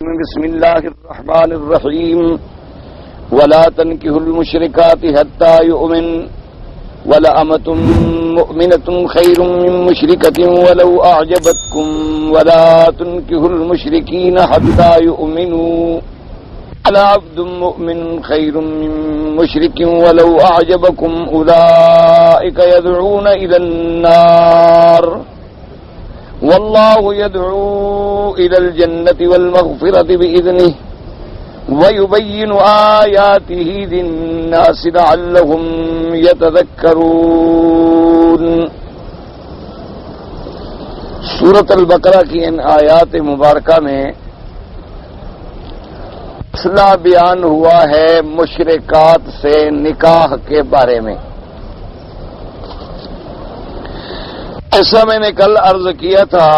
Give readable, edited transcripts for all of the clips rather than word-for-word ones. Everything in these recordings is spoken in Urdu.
بسم الله الرحمن الرحيم ولا تنكحوا المشركات حتى يؤمن ولأمة مؤمنة خير من مشركة ولو أعجبتكم ولا تنكحوا المشركين حتى يؤمنوا ولا عبد مؤمن خير من مشرك ولو أعجبكم أولئك يدعون إلى النار والله يدعو إلى الجنة والمغفرة بإذنه ويبين آياته للناس لعلهم يتذكرون۔ سورۃ البقرہ کی ان آیات مبارکہ میں مسئلہ بیان ہوا ہے مشرکات سے نکاح کے بارے میں۔ ایسا میں نے کل عرض کیا تھا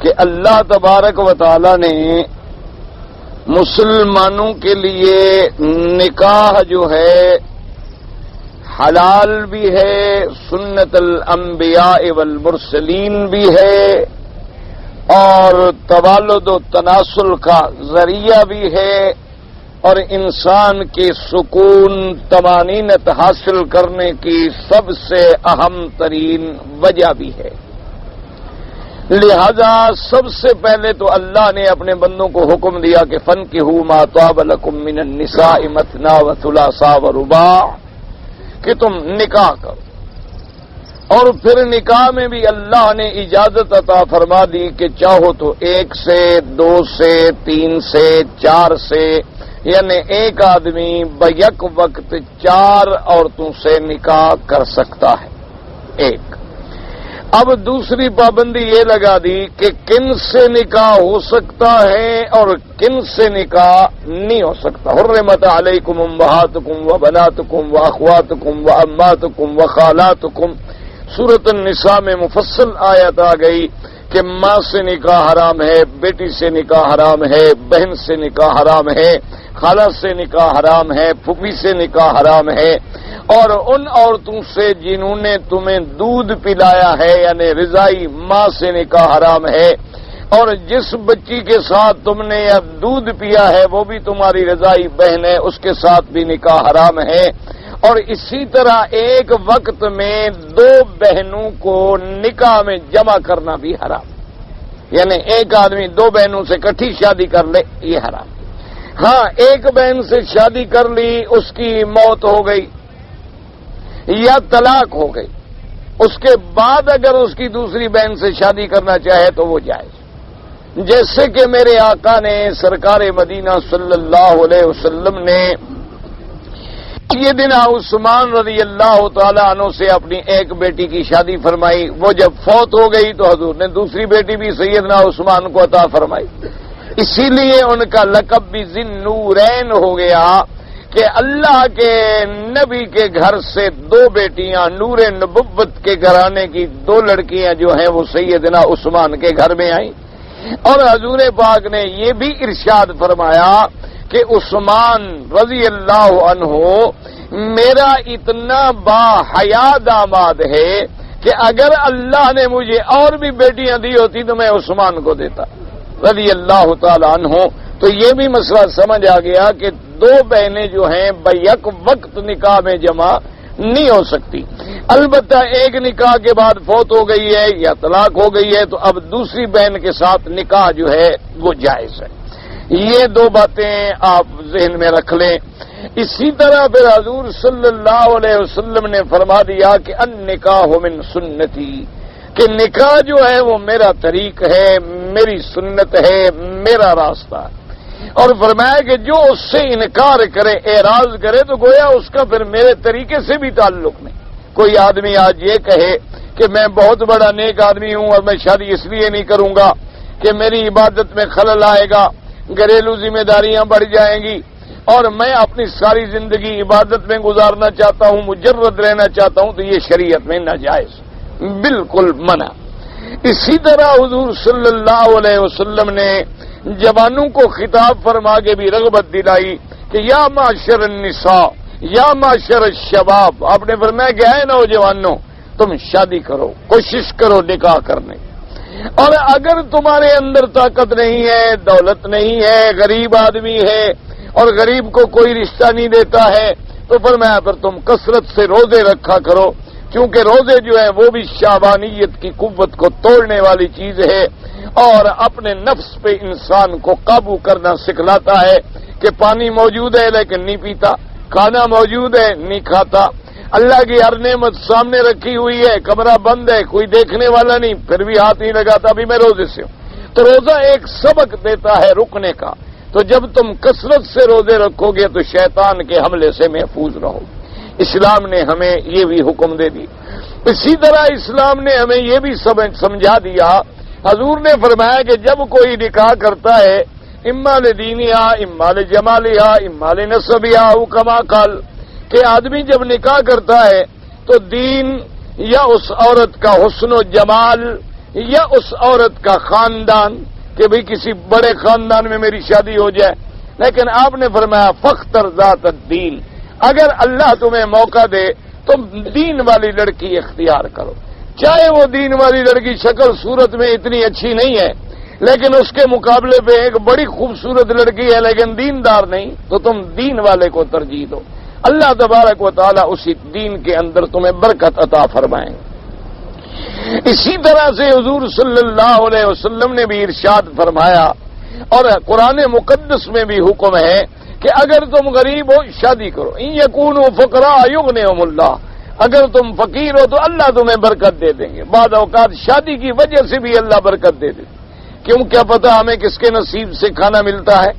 کہ اللہ تبارک و تعالی نے مسلمانوں کے لیے نکاح جو ہے حلال بھی ہے، سنت الانبیاء والمرسلین بھی ہے، اور توالد و تناسل کا ذریعہ بھی ہے، اور انسان کی سکون طمانینت حاصل کرنے کی سب سے اہم ترین وجہ بھی ہے۔ لہذا سب سے پہلے تو اللہ نے اپنے بندوں کو حکم دیا کہ فَانكِحُوا مَا طَابَ لَكُم مِّنَ النِّسَاءِ مَثْنَىٰ وَثُلَاثَ وَرُبَاعَ، کہ تم نکاح کرو۔ اور پھر نکاح میں بھی اللہ نے اجازت عطا فرما دی کہ چاہو تو 1 سے 2 سے 3 سے 4 سے، یعنی ایک آدمی بیک وقت 4 عورتوں سے نکاح کر سکتا ہے۔ ایک اب دوسری پابندی یہ لگا دی کہ کن سے نکاح ہو سکتا ہے اور کن سے نکاح نہیں ہو سکتا۔ حرمت علیکم امہاتکم وبناتکم واخواتکم واماتکم وخالاتکم، سورۃ النساء میں مفصل آیت آ گئی کہ ماں سے نکاح حرام ہے، بیٹی سے نکاح حرام ہے، بہن سے نکاح حرام ہے، خالہ سے نکاح حرام ہے، پھوپھی سے نکاح حرام ہے، اور ان عورتوں سے جنہوں نے تمہیں دودھ پلایا ہے یعنی رضائی ماں سے نکاح حرام ہے، اور جس بچی کے ساتھ تم نے اب دودھ پیا ہے وہ بھی تمہاری رضائی بہن ہے، اس کے ساتھ بھی نکاح حرام ہے۔ اور اسی طرح ایک وقت میں 2 بہنوں کو نکاح میں جمع کرنا بھی حرام، یعنی ایک آدمی 2 بہنوں سے اکٹھی شادی کر لے، یہ حرام۔ ہاں، ایک بہن سے شادی کر لی، اس کی موت ہو گئی یا طلاق ہو گئی، اس کے بعد اگر اس کی دوسری بہن سے شادی کرنا چاہے تو وہ جائز، جیسے کہ میرے آقا نے سرکار مدینہ صلی اللہ علیہ وسلم نے سیدنا عثمان رضی اللہ تعالی عنہ سے اپنی ایک بیٹی کی شادی فرمائی۔ وہ جب فوت ہو گئی تو حضور نے دوسری بیٹی بھی سیدنا عثمان کو عطا فرمائی، اسی لیے ان کا لقب بھی ذی النورین ہو گیا کہ اللہ کے نبی کے گھر سے 2 بیٹیاں، نور نبوت کے گھرانے کی 2 لڑکیاں جو ہیں وہ سیدنا عثمان کے گھر میں آئیں، اور حضور پاک نے یہ بھی ارشاد فرمایا کہ عثمان رضی اللہ عنہ میرا اتنا با حیا داماد ہے کہ اگر اللہ نے مجھے اور بھی بیٹیاں دی ہوتی تو میں عثمان کو دیتا رضی اللہ تعالی عنہ۔ تو یہ بھی مسئلہ سمجھ آ گیا کہ 2 بہنیں جو ہیں بیک وقت نکاح میں جمع نہیں ہو سکتی، البتہ ایک نکاح کے بعد فوت ہو گئی ہے یا طلاق ہو گئی ہے تو اب دوسری بہن کے ساتھ نکاح جو ہے وہ جائز ہے۔ یہ 2 باتیں آپ ذہن میں رکھ لیں۔ اسی طرح پھر حضور صلی اللہ علیہ وسلم نے فرما دیا کہ النکاح من سنتی، کہ نکاح جو ہے وہ میرا طریق ہے، میری سنت ہے، میرا راستہ ہے، اور فرمایا کہ جو اس سے انکار کرے، اعراض کرے تو گویا اس کا پھر میرے طریقے سے بھی تعلق نہیں۔ کوئی آدمی آج یہ کہے کہ میں بہت بڑا نیک آدمی ہوں اور میں شادی اس لیے نہیں کروں گا کہ میری عبادت میں خلل آئے گا، گھریلو ذمہ داریاں بڑھ جائیں گی، اور میں اپنی ساری زندگی عبادت میں گزارنا چاہتا ہوں، مجرد رہنا چاہتا ہوں، تو یہ شریعت میں ناجائز، بالکل منع۔ اسی طرح حضور صلی اللہ علیہ وسلم نے جوانوں کو خطاب فرما کے بھی رغبت دلائی کہ یا معاشر النساء یا معاشر الشباب، آپ نے فرمایا کہ اے نوجوانوں تم شادی کرو، کوشش کرو نکاح کرنے۔ اور اگر تمہارے اندر طاقت نہیں ہے، دولت نہیں ہے، غریب آدمی ہے اور غریب کو کوئی رشتہ نہیں دیتا ہے، تو فرمایا پھر تم کثرت سے روزے رکھا کرو، کیونکہ روزے جو ہیں وہ بھی شعبانیت کی قوت کو توڑنے والی چیز ہے اور اپنے نفس پہ انسان کو قابو کرنا سکھلاتا ہے کہ پانی موجود ہے لیکن نہیں پیتا، کھانا موجود ہے نہیں کھاتا، اللہ کی ہر نعمت سامنے رکھی ہوئی ہے، کمرہ بند ہے، کوئی دیکھنے والا نہیں، پھر بھی ہاتھ نہیں لگاتا، ابھی میں روزے سے ہوں۔ تو روزہ ایک سبق دیتا ہے رکنے کا، تو جب تم کثرت سے روزے رکھو گے تو شیطان کے حملے سے محفوظ رہو۔ اسلام نے ہمیں یہ بھی حکم دے دی۔ اسی طرح اسلام نے ہمیں یہ بھی سمجھا دیا، حضور نے فرمایا کہ جب کوئی نکاح کرتا ہے اما لدینہا اما لجمالہا اما لنسبہا او کما قال، کہ آدمی جب نکاح کرتا ہے تو دین یا اس عورت کا حسن و جمال یا اس عورت کا خاندان، کہ بھئی کسی بڑے خاندان میں میری شادی ہو جائے، لیکن آپ نے فرمایا فاختر ذات الدین، اگر اللہ تمہیں موقع دے تو دین والی لڑکی اختیار کرو، چاہے وہ دین والی لڑکی شکل صورت میں اتنی اچھی نہیں ہے لیکن اس کے مقابلے پہ ایک بڑی خوبصورت لڑکی ہے لیکن دیندار نہیں، تو تم دین والے کو ترجیح دو، اللہ تبارک و تعالی اسی دین کے اندر تمہیں برکت عطا فرمائیں۔ اسی طرح سے حضور صلی اللہ علیہ وسلم نے بھی ارشاد فرمایا اور قرآن مقدس میں بھی حکم ہے کہ اگر تم غریب ہو شادی کرو، ان یکونوا فقراء یغنیہم اللہ، اگر تم فقیر ہو تو اللہ تمہیں برکت دے دیں گے، بعض اوقات شادی کی وجہ سے بھی اللہ برکت دے دے، کیوں کیا پتہ ہمیں کس کے نصیب سے کھانا ملتا ہے۔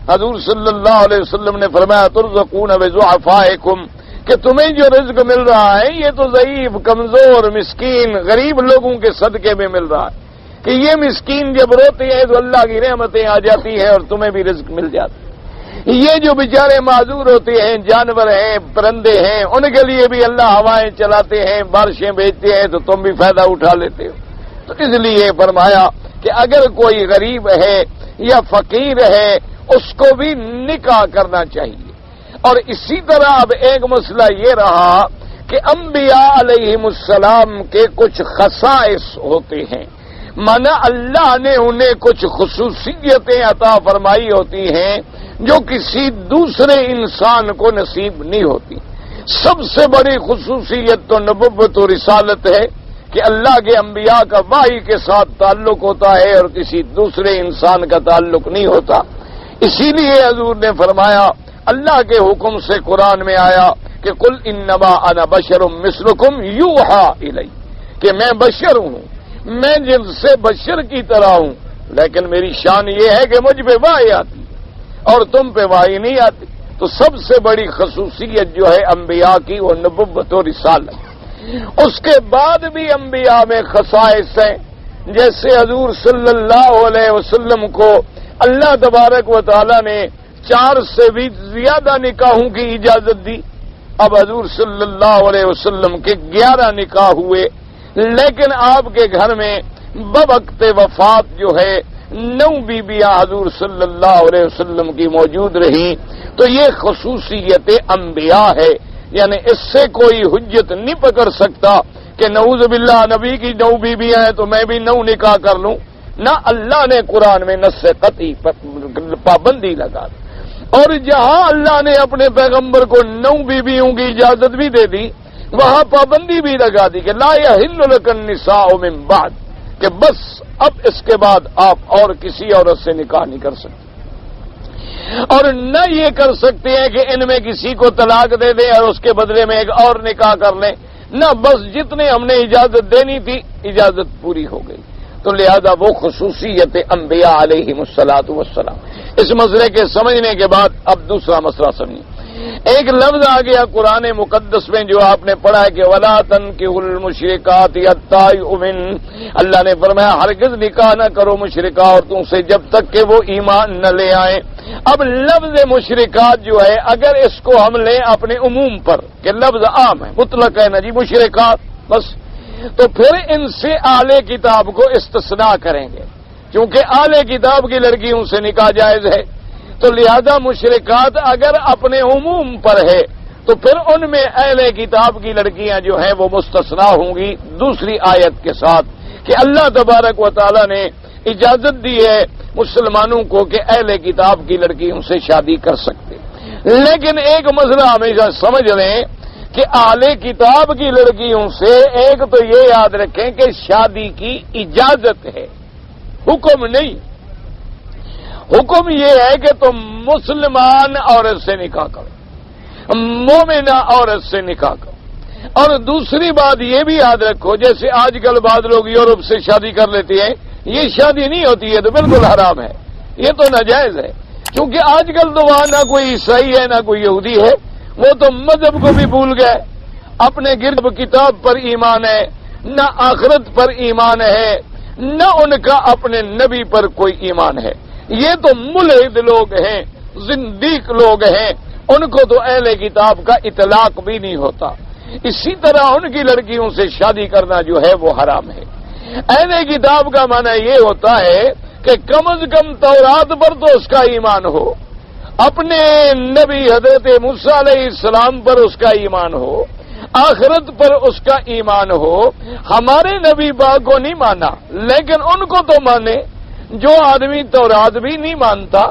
حضور صلی اللہ علیہ وسلم نے فرمایا ترزقون بضعفائکم، کہ تمہیں جو رزق مل رہا ہے یہ تو ضعیف، کمزور، مسکین، غریب لوگوں کے صدقے میں مل رہا ہے، کہ یہ مسکین جب روتے ہیں تو اللہ کی رحمتیں آ جاتی ہیں اور تمہیں بھی رزق مل جاتا ہے۔ یہ جو بیچارے معذور ہوتے ہیں، جانور ہیں، پرندے ہیں، ان کے لیے بھی اللہ ہوائیں چلاتے ہیں، بارشیں بھیجتے ہیں تو تم بھی فائدہ اٹھا لیتے ہو۔ تو اس لیے فرمایا کہ اگر کوئی غریب ہے یا فقیر ہے اس کو بھی نکاح کرنا چاہیے۔ اور اسی طرح اب ایک مسئلہ یہ رہا کہ انبیاء علیہم السلام کے کچھ خصائص ہوتے ہیں، مانا اللہ نے انہیں کچھ خصوصیتیں عطا فرمائی ہوتی ہیں جو کسی دوسرے انسان کو نصیب نہیں ہوتی۔ سب سے بڑی خصوصیت تو نبوت و رسالت ہے کہ اللہ کے انبیاء کا وحی کے ساتھ تعلق ہوتا ہے اور کسی دوسرے انسان کا تعلق نہیں ہوتا۔ اسی لیے حضور نے فرمایا، اللہ کے حکم سے قرآن میں آیا کہ قل انما انا بشر مثلکم یوحی الی، کہ میں بشر ہوں، میں جن سے بشر کی طرح ہوں، لیکن میری شان یہ ہے کہ مجھ پہ وحی آتی اور تم پہ وحی نہیں آتی۔ تو سب سے بڑی خصوصیت جو ہے انبیاء کی وہ نبوت و رسالت۔ اس کے بعد بھی انبیاء میں خصائص ہیں، جیسے حضور صلی اللہ علیہ وسلم کو اللہ تبارک و تعالی نے 4 سے بھی زیادہ نکاحوں کی اجازت دی۔ اب حضور صلی اللہ علیہ وسلم کے 11 نکاح ہوئے، لیکن آپ کے گھر میں بوقت وفات جو ہے 9 بیویاں حضور صلی اللہ علیہ وسلم کی موجود رہیں۔ تو یہ خصوصیت انبیاء ہے، یعنی اس سے کوئی حجت نہیں پکڑ سکتا کہ نعوذ باللہ نبی کی 9 بیویاں ہیں تو میں بھی 9 نکاح کر لوں، نہ اللہ نے قرآن میں نص قطعی پابندی لگا دی۔ اور جہاں اللہ نے اپنے پیغمبر کو 9 بیویوں کی اجازت بھی دے دی، وہاں پابندی بھی لگا دی کہ لا یحل لک النساء من بعد، کہ بس اب اس کے بعد آپ اور کسی عورت سے نکاح نہیں کر سکتے، اور نہ یہ کر سکتے ہیں کہ ان میں کسی کو طلاق دے دیں اور اس کے بدلے میں ایک اور نکاح کر لیں، نہ، بس جتنے ہم نے اجازت دینی تھی اجازت پوری ہو گئی۔ تو لہذا وہ خصوصیت انبیاء علیہم الصلاۃ والسلام۔ اس مسئلے کے سمجھنے کے بعد اب دوسرا مسئلہ سمجھیں۔ ایک لفظ آ گیا قرآن مقدس میں جو آپ نے پڑھا ہے کہ وَلَا تَنكِحُوا الْمُشْرِكَاتِ حَتَّىٰ يُؤْمِنْ، اللہ نے فرمایا ہرگز نکاح نہ کرو مشرکہ عورتوں سے جب تک کہ وہ ایمان نہ لے آئیں۔ اب لفظ مشرکات جو ہے اگر اس کو ہم لیں اپنے عموم پر کہ لفظ عام ہے، مطلق ہے نا جی مشرکات بس، تو پھر ان سے اہل کتاب کو استثناء کریں گے، کیونکہ اہل کتاب کی لڑکیوں سے نکاح جائز ہے، تو لہذا مشرکات اگر اپنے عموم پر ہے تو پھر ان میں اہل کتاب کی لڑکیاں جو ہیں وہ مستثنیٰ ہوں گی دوسری آیت کے ساتھ کہ اللہ تبارک و تعالی نے اجازت دی ہے مسلمانوں کو کہ اہل کتاب کی لڑکیوں سے شادی کر سکتے، لیکن ایک مسئلہ ہمیشہ سمجھ لیں کہ اہل کتاب کی لڑکیوں سے ایک تو یہ یاد رکھیں کہ شادی کی اجازت ہے، حکم نہیں۔ حکم یہ ہے کہ تم مسلمان عورت سے نکاح کرو، مومنہ عورت سے نکاح کرو۔ اور دوسری بات یہ بھی یاد رکھو، جیسے آج کل بعض لوگ یورپ سے شادی کر لیتے ہیں، یہ شادی نہیں ہوتی ہے، تو بالکل حرام ہے، یہ تو ناجائز ہے، کیونکہ آج کل تو وہاں نہ کوئی عیسائی ہے نہ کوئی یہودی ہے، وہ تو مذہب کو بھی بھول گئے، اپنے گرد کتاب پر ایمان ہے، نہ آخرت پر ایمان ہے، نہ ان کا اپنے نبی پر کوئی ایمان ہے۔ یہ تو ملحد لوگ ہیں، زندیق لوگ ہیں، ان کو تو اہل کتاب کا اطلاق بھی نہیں ہوتا۔ اسی طرح ان کی لڑکیوں سے شادی کرنا جو ہے وہ حرام ہے۔ اہل کتاب کا معنی یہ ہوتا ہے کہ کم از کم تورات پر تو اس کا ایمان ہو، اپنے نبی حضرت موسیٰ علیہ السلام پر اس کا ایمان ہو، آخرت پر اس کا ایمان ہو۔ ہمارے نبی پاک کو نہیں مانا، لیکن ان کو تو مانے۔ جو آدمی تورات بھی نہیں مانتا،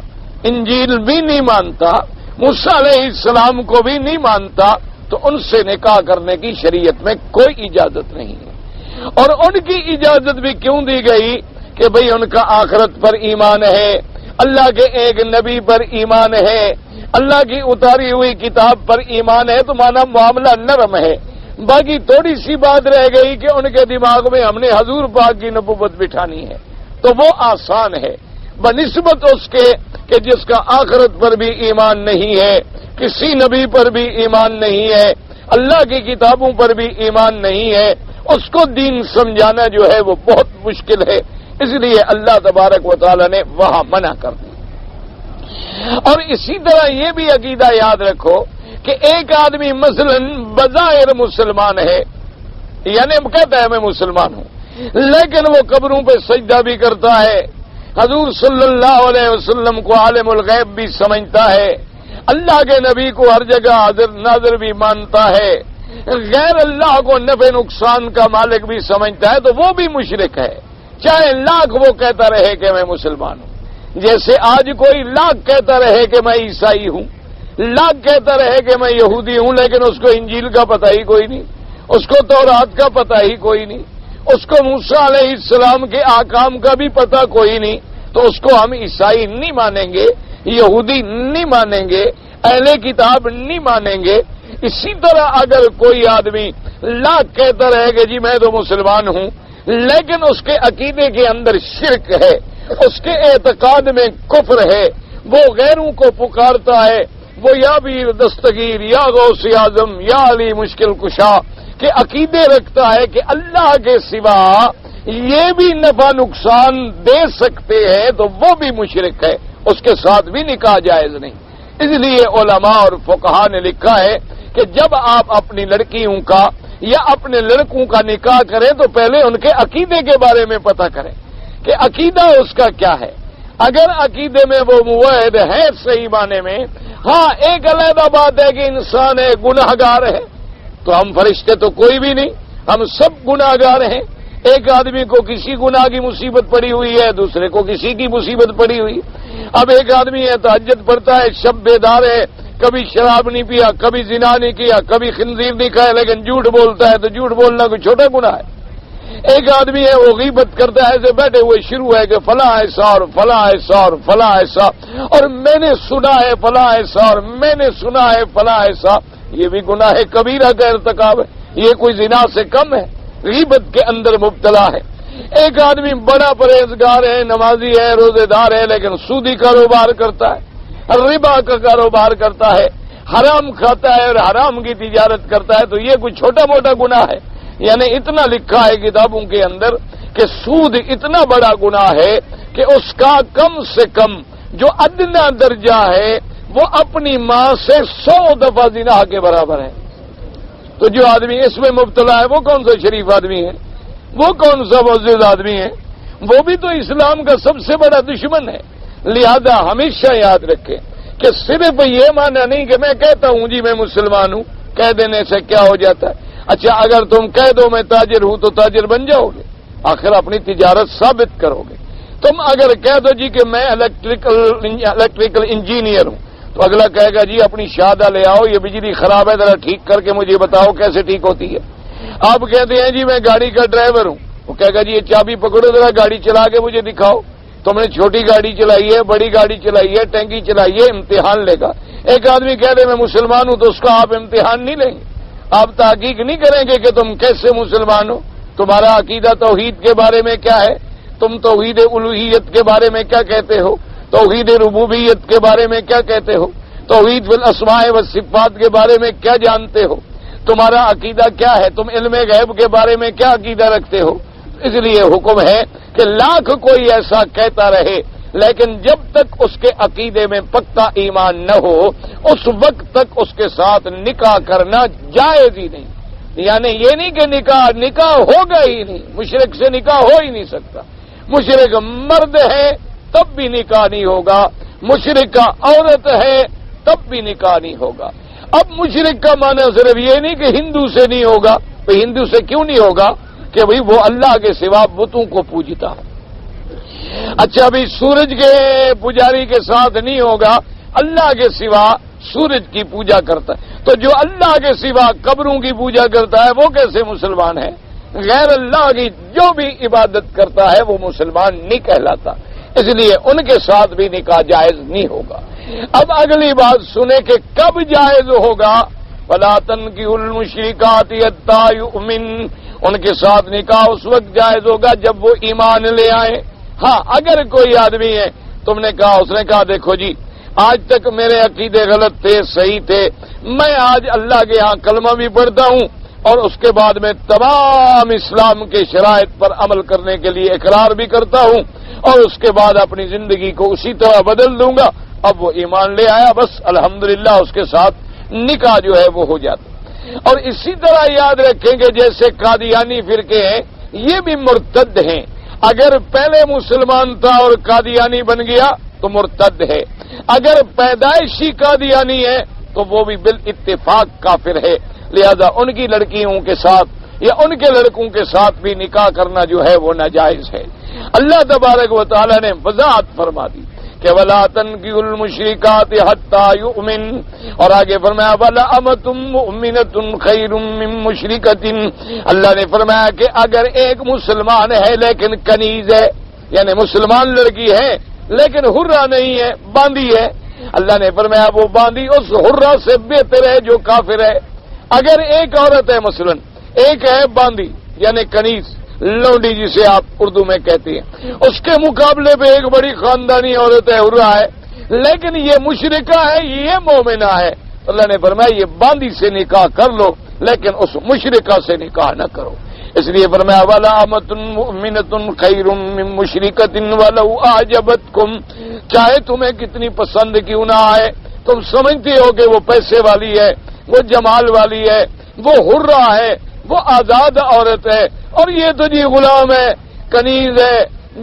انجیل بھی نہیں مانتا، موسیٰ علیہ السلام کو بھی نہیں مانتا، تو ان سے نکاح کرنے کی شریعت میں کوئی اجازت نہیں ہے۔ اور ان کی اجازت بھی کیوں دی گئی کہ بھئی ان کا آخرت پر ایمان ہے، اللہ کے ایک نبی پر ایمان ہے، اللہ کی اتاری ہوئی کتاب پر ایمان ہے، تو مانا معاملہ نرم ہے۔ باقی تھوڑی سی بات رہ گئی کہ ان کے دماغ میں ہم نے حضور پاک کی نبوت بٹھانی ہے، تو وہ آسان ہے بنسبت اس کے کہ جس کا آخرت پر بھی ایمان نہیں ہے، کسی نبی پر بھی ایمان نہیں ہے، اللہ کی کتابوں پر بھی ایمان نہیں ہے، اس کو دین سمجھانا جو ہے وہ بہت مشکل ہے۔ اس لیے اللہ تبارک و تعالی نے وہاں منع کر دی۔ اور اسی طرح یہ بھی عقیدہ یاد رکھو کہ ایک آدمی مثلا بظاہر مسلمان ہے، یعنی کہتا ہے میں مسلمان ہوں، لیکن وہ قبروں پہ سجدہ بھی کرتا ہے، حضور صلی اللہ علیہ وسلم کو عالم الغیب بھی سمجھتا ہے، اللہ کے نبی کو ہر جگہ حاضر ناظر بھی مانتا ہے، غیر اللہ کو نفع نقصان کا مالک بھی سمجھتا ہے، تو وہ بھی مشرک ہے، چاہے لاکھ وہ کہتا رہے کہ میں مسلمان ہوں۔ جیسے آج کوئی لاکھ کہتا رہے کہ میں عیسائی ہوں، لاکھ کہتا رہے کہ میں یہودی ہوں، لیکن اس کو انجیل کا پتہ ہی کوئی نہیں، اس کو تورات کا پتہ ہی کوئی نہیں، اس کو موسیٰ علیہ السلام کے احکام کا بھی پتہ کوئی نہیں، تو اس کو ہم عیسائی نہیں مانیں گے، یہودی نہیں مانیں گے، اہل کتاب نہیں مانیں گے۔ اسی طرح اگر کوئی آدمی لاکھ کہتا رہے کہ جی میں تو مسلمان ہوں، لیکن اس کے عقیدے کے اندر شرک ہے، اس کے اعتقاد میں کفر ہے، وہ غیروں کو پکارتا ہے، وہ یا ویر دستگیر یا غوث اعظم یا علی مشکل کشا کے عقیدے رکھتا ہے کہ اللہ کے سوا یہ بھی نفع نقصان دے سکتے ہیں، تو وہ بھی مشرک ہے، اس کے ساتھ بھی نکاح جائز نہیں۔ اس لیے علماء اور فقہا نے لکھا ہے کہ جب آپ اپنی لڑکیوں کا یا اپنے لڑکوں کا نکاح کریں تو پہلے ان کے عقیدے کے بارے میں پتہ کریں کہ عقیدہ اس کا کیا ہے۔ اگر عقیدے میں وہ موحد ہے صحیح معنی میں، ہاں ایک علیحدہ بات ہے کہ انسان ہے گناہگار ہے، تو ہم فرشتے تو کوئی بھی نہیں، ہم سب گناہگار ہیں۔ ایک آدمی کو کسی گناہ کی مصیبت پڑی ہوئی ہے، دوسرے کو کسی کی مصیبت پڑی ہوئی۔ اب ایک آدمی ہے تہجد پڑھتا ہے، شب بیدار ہے، کبھی شراب نہیں پیا، کبھی زنا نہیں کیا، کبھی خنزیر نہیں کھایا، لیکن جھوٹ بولتا ہے، تو جھوٹ بولنا کوئی چھوٹا گناہ ہے۔ ایک آدمی ہے وہ غیبت کرتا ہے، ایسے بیٹھے ہوئے شروع ہے کہ فلاں ایسا اور فلاں ایسا اور فلاں ایسا، اور میں نے سنا ہے فلاں ایسا اور میں نے سنا ہے فلاں ایسا، یہ بھی گناہ کبیرہ کا ارتکاب ہے، یہ کوئی زنا سے کم ہے، غیبت کے اندر مبتلا ہے۔ ایک آدمی بڑا پرہیزگار ہے، نمازی ہے، روزے دار ہے، لیکن سودی کاروبار کرتا ہے، ربا کا کاروبار کرتا ہے، حرام کھاتا ہے اور حرام کی تجارت کرتا ہے، تو یہ کوئی چھوٹا موٹا گناہ ہے؟ یعنی اتنا لکھا ہے کتابوں کے اندر کہ سود اتنا بڑا گناہ ہے کہ اس کا کم سے کم جو ادنا درجہ ہے وہ اپنی ماں سے 100 دفعہ زنا کے برابر ہے۔ تو جو آدمی اس میں مبتلا ہے وہ کون سا شریف آدمی ہے؟ وہ کون سا معزز آدمی ہے؟ وہ بھی تو اسلام کا سب سے بڑا دشمن ہے۔ لہذا ہمیشہ یاد رکھیں کہ صرف یہ معنی نہیں کہ میں کہتا ہوں جی میں مسلمان ہوں، کہہ دینے سے کیا ہو جاتا ہے؟ اچھا اگر تم کہہ دو میں تاجر ہوں تو تاجر بن جاؤ گے؟ آخر اپنی تجارت ثابت کرو گے. تم اگر کہہ دو جی کہ میں الیکٹریکل انجینئر ہوں تو اگلا کہے گا جی اپنی شہادہ لے آؤ, یہ بجلی خراب ہے ذرا ٹھیک کر کے مجھے بتاؤ کیسے ٹھیک ہوتی ہے. آپ کہتے ہیں جی میں گاڑی کا ڈرائیور ہوں, وہ کہے گا جی یہ چابی پکڑو ذرا گاڑی چلا کے مجھے دکھاؤ. تم نے چھوٹی گاڑی چلائی ہے, بڑی گاڑی چلائی ہے, ٹینکی چلائی ہے, امتحان لے گا. ایک آدمی کہہ دے میں مسلمان ہوں تو اس کا آپ امتحان نہیں لیں گے, آپ تحقیق نہیں کریں گے کہ تم کیسے مسلمان ہو, تمہارا عقیدہ توحید کے بارے میں کیا ہے, تم توحید الوہیت کے بارے میں کیا کہتے ہو, توحید ربوبیت کے بارے میں کیا کہتے ہو, توحید الاسماء والصفات کے بارے میں کیا جانتے ہو, تمہارا عقیدہ کیا ہے, تم علم غیب کے بارے میں کیا عقیدہ رکھتے ہو. اس لیے حکم ہے کہ لاکھ کوئی ایسا کہتا رہے لیکن جب تک اس کے عقیدے میں پکا ایمان نہ ہو اس وقت تک اس کے ساتھ نکاح کرنا جائز ہی نہیں. یعنی یہ نہیں کہ نکاح ہوگا ہی نہیں, مشرک سے نکاح ہو ہی نہیں سکتا. مشرک مرد ہے تب بھی نکاح نہیں ہوگا, مشرک کا عورت ہے تب بھی نکاح نہیں ہوگا. اب مشرک کا معنی صرف یہ نہیں کہ ہندو سے نہیں ہوگا. تو ہندو سے کیوں نہیں ہوگا کہ بھئی وہ اللہ کے سوا بتوں کو پوجتا ہے. اچھا بھئی سورج کے پجاری کے ساتھ نہیں ہوگا, اللہ کے سوا سورج کی پوجا کرتا ہے. تو جو اللہ کے سوا قبروں کی پوجا کرتا ہے وہ کیسے مسلمان ہے؟ غیر اللہ کی جو بھی عبادت کرتا ہے وہ مسلمان نہیں کہلاتا. اس لیے ان کے ساتھ بھی نکاح جائز نہیں ہوگا. اب اگلی بات سنیں کہ کب جائز ہوگا. وَلَا تَنْكِحُوا الْمُشْرِكَاتِ حَتَّىٰ يُؤْمِنَّ, ان کے ساتھ نکاح اس وقت جائز ہوگا جب وہ ایمان لے آئیں. ہاں اگر کوئی آدمی ہے, تم نے کہا, اس نے کہا دیکھو جی آج تک میرے عقیدے غلط تھے صحیح تھے, میں آج اللہ کے ہاں کلمہ بھی پڑھتا ہوں اور اس کے بعد میں تمام اسلام کے شرائط پر عمل کرنے کے لیے اقرار بھی کرتا ہوں اور اس کے بعد اپنی زندگی کو اسی طرح بدل دوں گا. اب وہ ایمان لے آیا, بس الحمدللہ اس کے ساتھ نکاح جو ہے وہ ہو جاتا. اور اسی طرح یاد رکھیں کہ جیسے قادیانی فرقے ہیں یہ بھی مرتد ہیں. اگر پہلے مسلمان تھا اور قادیانی بن گیا تو مرتد ہے. اگر پیدائشی قادیانی ہے تو وہ بھی بالاتفاق کافر ہے. لہذا ان کی لڑکیوں کے ساتھ یا ان کے لڑکوں کے ساتھ بھی نکاح کرنا جو ہے وہ ناجائز ہے. اللہ تبارک و تعالی نے وضاحت فرما دی کہ وَلَا تَنْكِحُوا الْمُشْرِكَاتِ حَتَّىٰ يُؤْمِنَّ, اور آگے فرمایا وَلَأَمَةٌ مُؤْمِنَةٌ خَيْرٌ مِّن مُّشْرِكَةٍ. اللہ نے فرمایا کہ اگر ایک مسلمان ہے لیکن کنیز ہے, یعنی مسلمان لڑکی ہے لیکن حرہ نہیں ہے, باندھی ہے, اللہ نے فرمایا وہ باندھی اس حرہ سے بہتر ہے جو کافر ہے. اگر ایک عورت ہے مثلا, ایک ہے باندھی یعنی کنیز, لونڈی جسے آپ اردو میں کہتے ہیں, اس کے مقابلے پہ ایک بڑی خاندانی عورت ہے, حرہ ہے, لیکن یہ مشرکہ ہے, یہ مومنہ ہے. اللہ نے فرمایا یہ باندھی سے نکاح کر لو لیکن اس مشرکہ سے نکاح نہ کرو. اس لیے فرمایا وَلَأَمَةٌ مُؤْمِنَةٌ خَيْرٌ مِّن مُّشْرِكَةٍ وَلَوْ أَعْجَبَتْكُمْ, چاہے تمہیں کتنی پسند کیوں نہ آئے. تم سمجھتے ہو کہ وہ پیسے والی ہے, وہ جمال والی ہے, وہ حرہ ہے, وہ آزاد عورت ہے, اور یہ تو جی غلام ہے, کنیز ہے,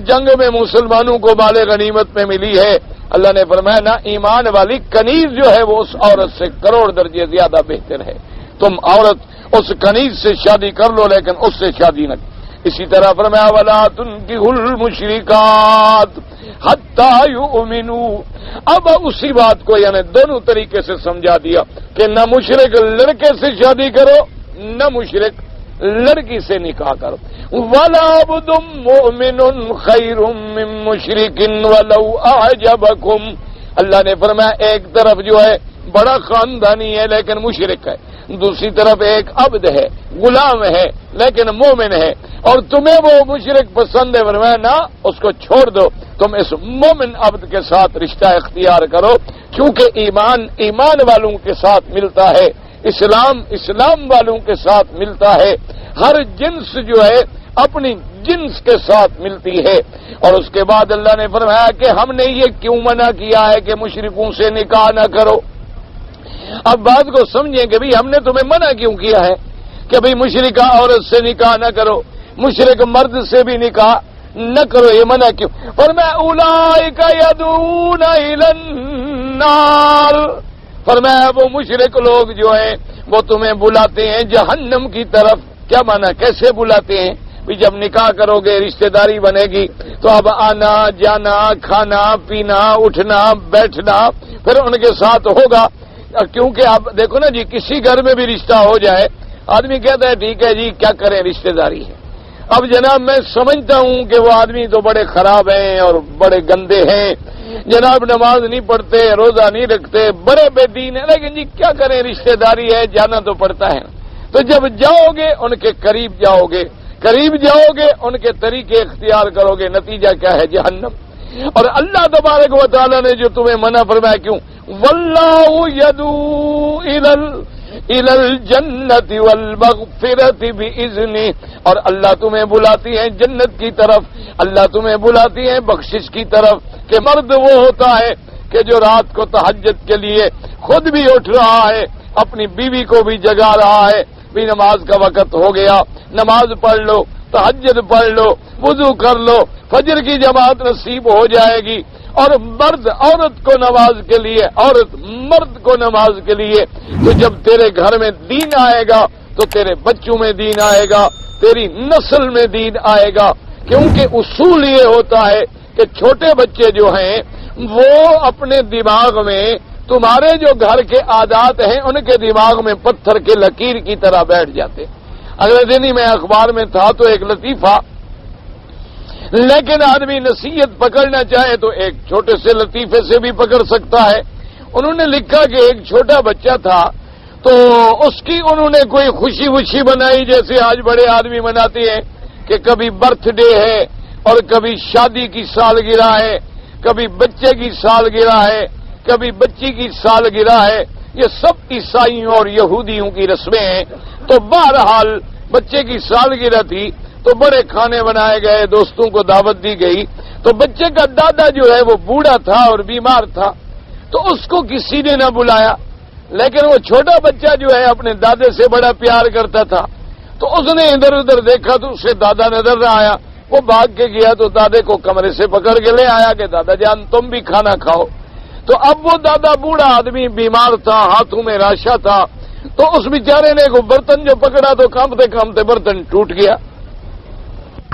جنگ میں مسلمانوں کو مال غنیمت میں ملی ہے. اللہ نے فرمایا نہ, ایمان والی کنیز جو ہے وہ اس عورت سے کروڑ درجے زیادہ بہتر ہے. تم عورت اس کنیز سے شادی کر لو لیکن اس سے شادی نہ. اسی طرح فرمایا وَلَا تُنْكِحُوا الْمُشْرِكَاتِ حَتَّىٰ يُؤْمِنُوا. اب اسی بات کو یعنی دونوں طریقے سے سمجھا دیا کہ نہ مشرک لڑکے سے شادی کرو نہ مشرک لڑکی سے نکاح کرو. وَلَا عَبْدٌ مُؤْمِنٌ خَيْرٌ مِّن مُّشْرِكٍ وَلَوْ أَعْجَبَكُمْ. اللہ نے فرمایا ایک طرف جو ہے بڑا خاندانی ہے لیکن مشرک ہے, دوسری طرف ایک عبد ہے, غلام ہے لیکن مومن ہے, اور تمہیں وہ مشرک پسند ہے, فرمایا نہ, اس کو چھوڑ دو, تم اس مومن عبد کے ساتھ رشتہ اختیار کرو کیونکہ ایمان والوں کے ساتھ ملتا ہے, اسلام والوں کے ساتھ ملتا ہے. ہر جنس جو ہے اپنی جنس کے ساتھ ملتی ہے. اور اس کے بعد اللہ نے فرمایا کہ ہم نے یہ کیوں منع کیا ہے کہ مشرکوں سے نکاح نہ کرو. اب بات کو سمجھیں کہ بھئی ہم نے تمہیں منع کیوں کیا ہے کہ بھئی مشرکہ عورت سے نکاح نہ کرو, مشرک مرد سے بھی نکاح نہ کرو, یہ منع کیوں؟ فرمایا اولئک یدعون الی النار. فرمایا وہ مشرک لوگ جو ہیں وہ تمہیں بلاتے ہیں جہنم کی طرف. کیا مانا, کیسے بلاتے ہیں؟ بھی جب نکاح کرو گے رشتہ داری بنے گی تو اب آنا جانا کھانا پینا اٹھنا بیٹھنا پھر ان کے ساتھ ہوگا. کیونکہ اب دیکھو نا جی کسی گھر میں بھی رشتہ ہو جائے آدمی کہتا ہے ٹھیک ہے جی کیا کریں رشتہ داری ہے. اب جناب میں سمجھتا ہوں کہ وہ آدمی تو بڑے خراب ہیں اور بڑے گندے ہیں جناب, نماز نہیں پڑھتے روزہ نہیں رکھتے بڑے بے دین ہیں, لیکن جی کیا کریں رشتہ داری ہے جانا تو پڑتا ہے. تو جب جاؤ گے ان کے قریب جاؤ گے ان کے طریقے اختیار کرو گے, نتیجہ کیا ہے جہنم. اور اللہ تبارک و تعالیٰ نے جو تمہیں منع فرمایا کیوں, واللہ یدعو الی الجنت والمغفرۃ باذنہ, اور اللہ تمہیں بلاتی ہے جنت کی طرف, اللہ تمہیں بلاتی ہے بخشش کی طرف. کہ مرد وہ ہوتا ہے کہ جو رات کو تہجد کے لیے خود بھی اٹھ رہا ہے اپنی بیوی کو بھی جگا رہا ہے, بھی نماز کا وقت ہو گیا نماز پڑھ لو تہجد پڑھ لو وضو کر لو فجر کی جماعت نصیب ہو جائے گی. اور مرد عورت کو نماز کے لیے عورت مرد کو نماز کے لیے. تو جب تیرے گھر میں دین آئے گا تو تیرے بچوں میں دین آئے گا, تیری نسل میں دین آئے گا. کیونکہ اصول یہ ہوتا ہے کہ چھوٹے بچے جو ہیں وہ اپنے دماغ میں تمہارے جو گھر کے عادات ہیں ان کے دماغ میں پتھر کے لکیر کی طرح بیٹھ جاتے. اگلے دن ہی میں اخبار میں تھا تو ایک لطیفہ, لیکن آدمی نصیحت پکڑنا چاہے تو ایک چھوٹے سے لطیفے سے بھی پکڑ سکتا ہے. انہوں نے لکھا کہ ایک چھوٹا بچہ تھا تو اس کی انہوں نے کوئی خوشی وشی بنائی جیسے آج بڑے آدمی مناتے ہیں کہ کبھی برتھ ڈے ہے اور کبھی شادی کی سالگرہ ہے, کبھی بچے کی سالگرہ ہے, کبھی بچی کی سالگرہ ہے. یہ سب عیسائیوں اور یہودیوں کی رسمیں ہیں. تو بہرحال بچے کی سالگرہ تھی تو بڑے کھانے بنائے گئے, دوستوں کو دعوت دی گئی. تو بچے کا دادا جو ہے وہ بوڑھا تھا اور بیمار تھا تو اس کو کسی نے نہ بلایا, لیکن وہ چھوٹا بچہ جو ہے اپنے دادے سے بڑا پیار کرتا تھا. تو اس نے ادھر ادھر دیکھا تو اسے دادا نظر نہ آیا, وہ بھاگ کے گیا تو دادے کو کمرے سے پکڑ کے لے آیا کہ دادا جان تم بھی کھانا کھاؤ. تو اب وہ دادا بوڑھا آدمی بیمار تھا, ہاتھوں میں راشا تھا, تو اس بیچارے نے کو برتن جو پکڑا تو کانپتے کانپتے برتن ٹوٹ گیا.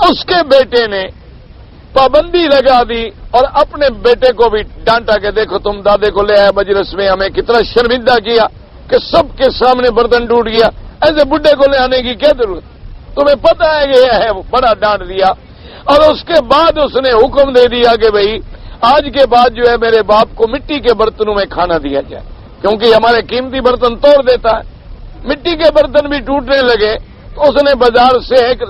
اس کے بیٹے نے پابندی لگا دی اور اپنے بیٹے کو بھی ڈانٹا کہ دیکھو تم دادے کو لے آئے مجلس میں, ہمیں کتنا شرمندہ کیا کہ سب کے سامنے برتن ٹوٹ گیا, ایسے بڈھے کو لے آنے کی کیا ضرورت, تمہیں پتہ ہے کہ یہ ہے. بڑا ڈانٹ دیا اور اس کے بعد اس نے حکم دے دیا کہ بھئی آج کے بعد جو ہے میرے باپ کو مٹی کے برتنوں میں کھانا دیا جائے, کیونکہ ہمارے قیمتی برتن توڑ دیتا ہے. مٹی کے برتن بھی ٹوٹنے لگے تو اس نے بازار سے ایک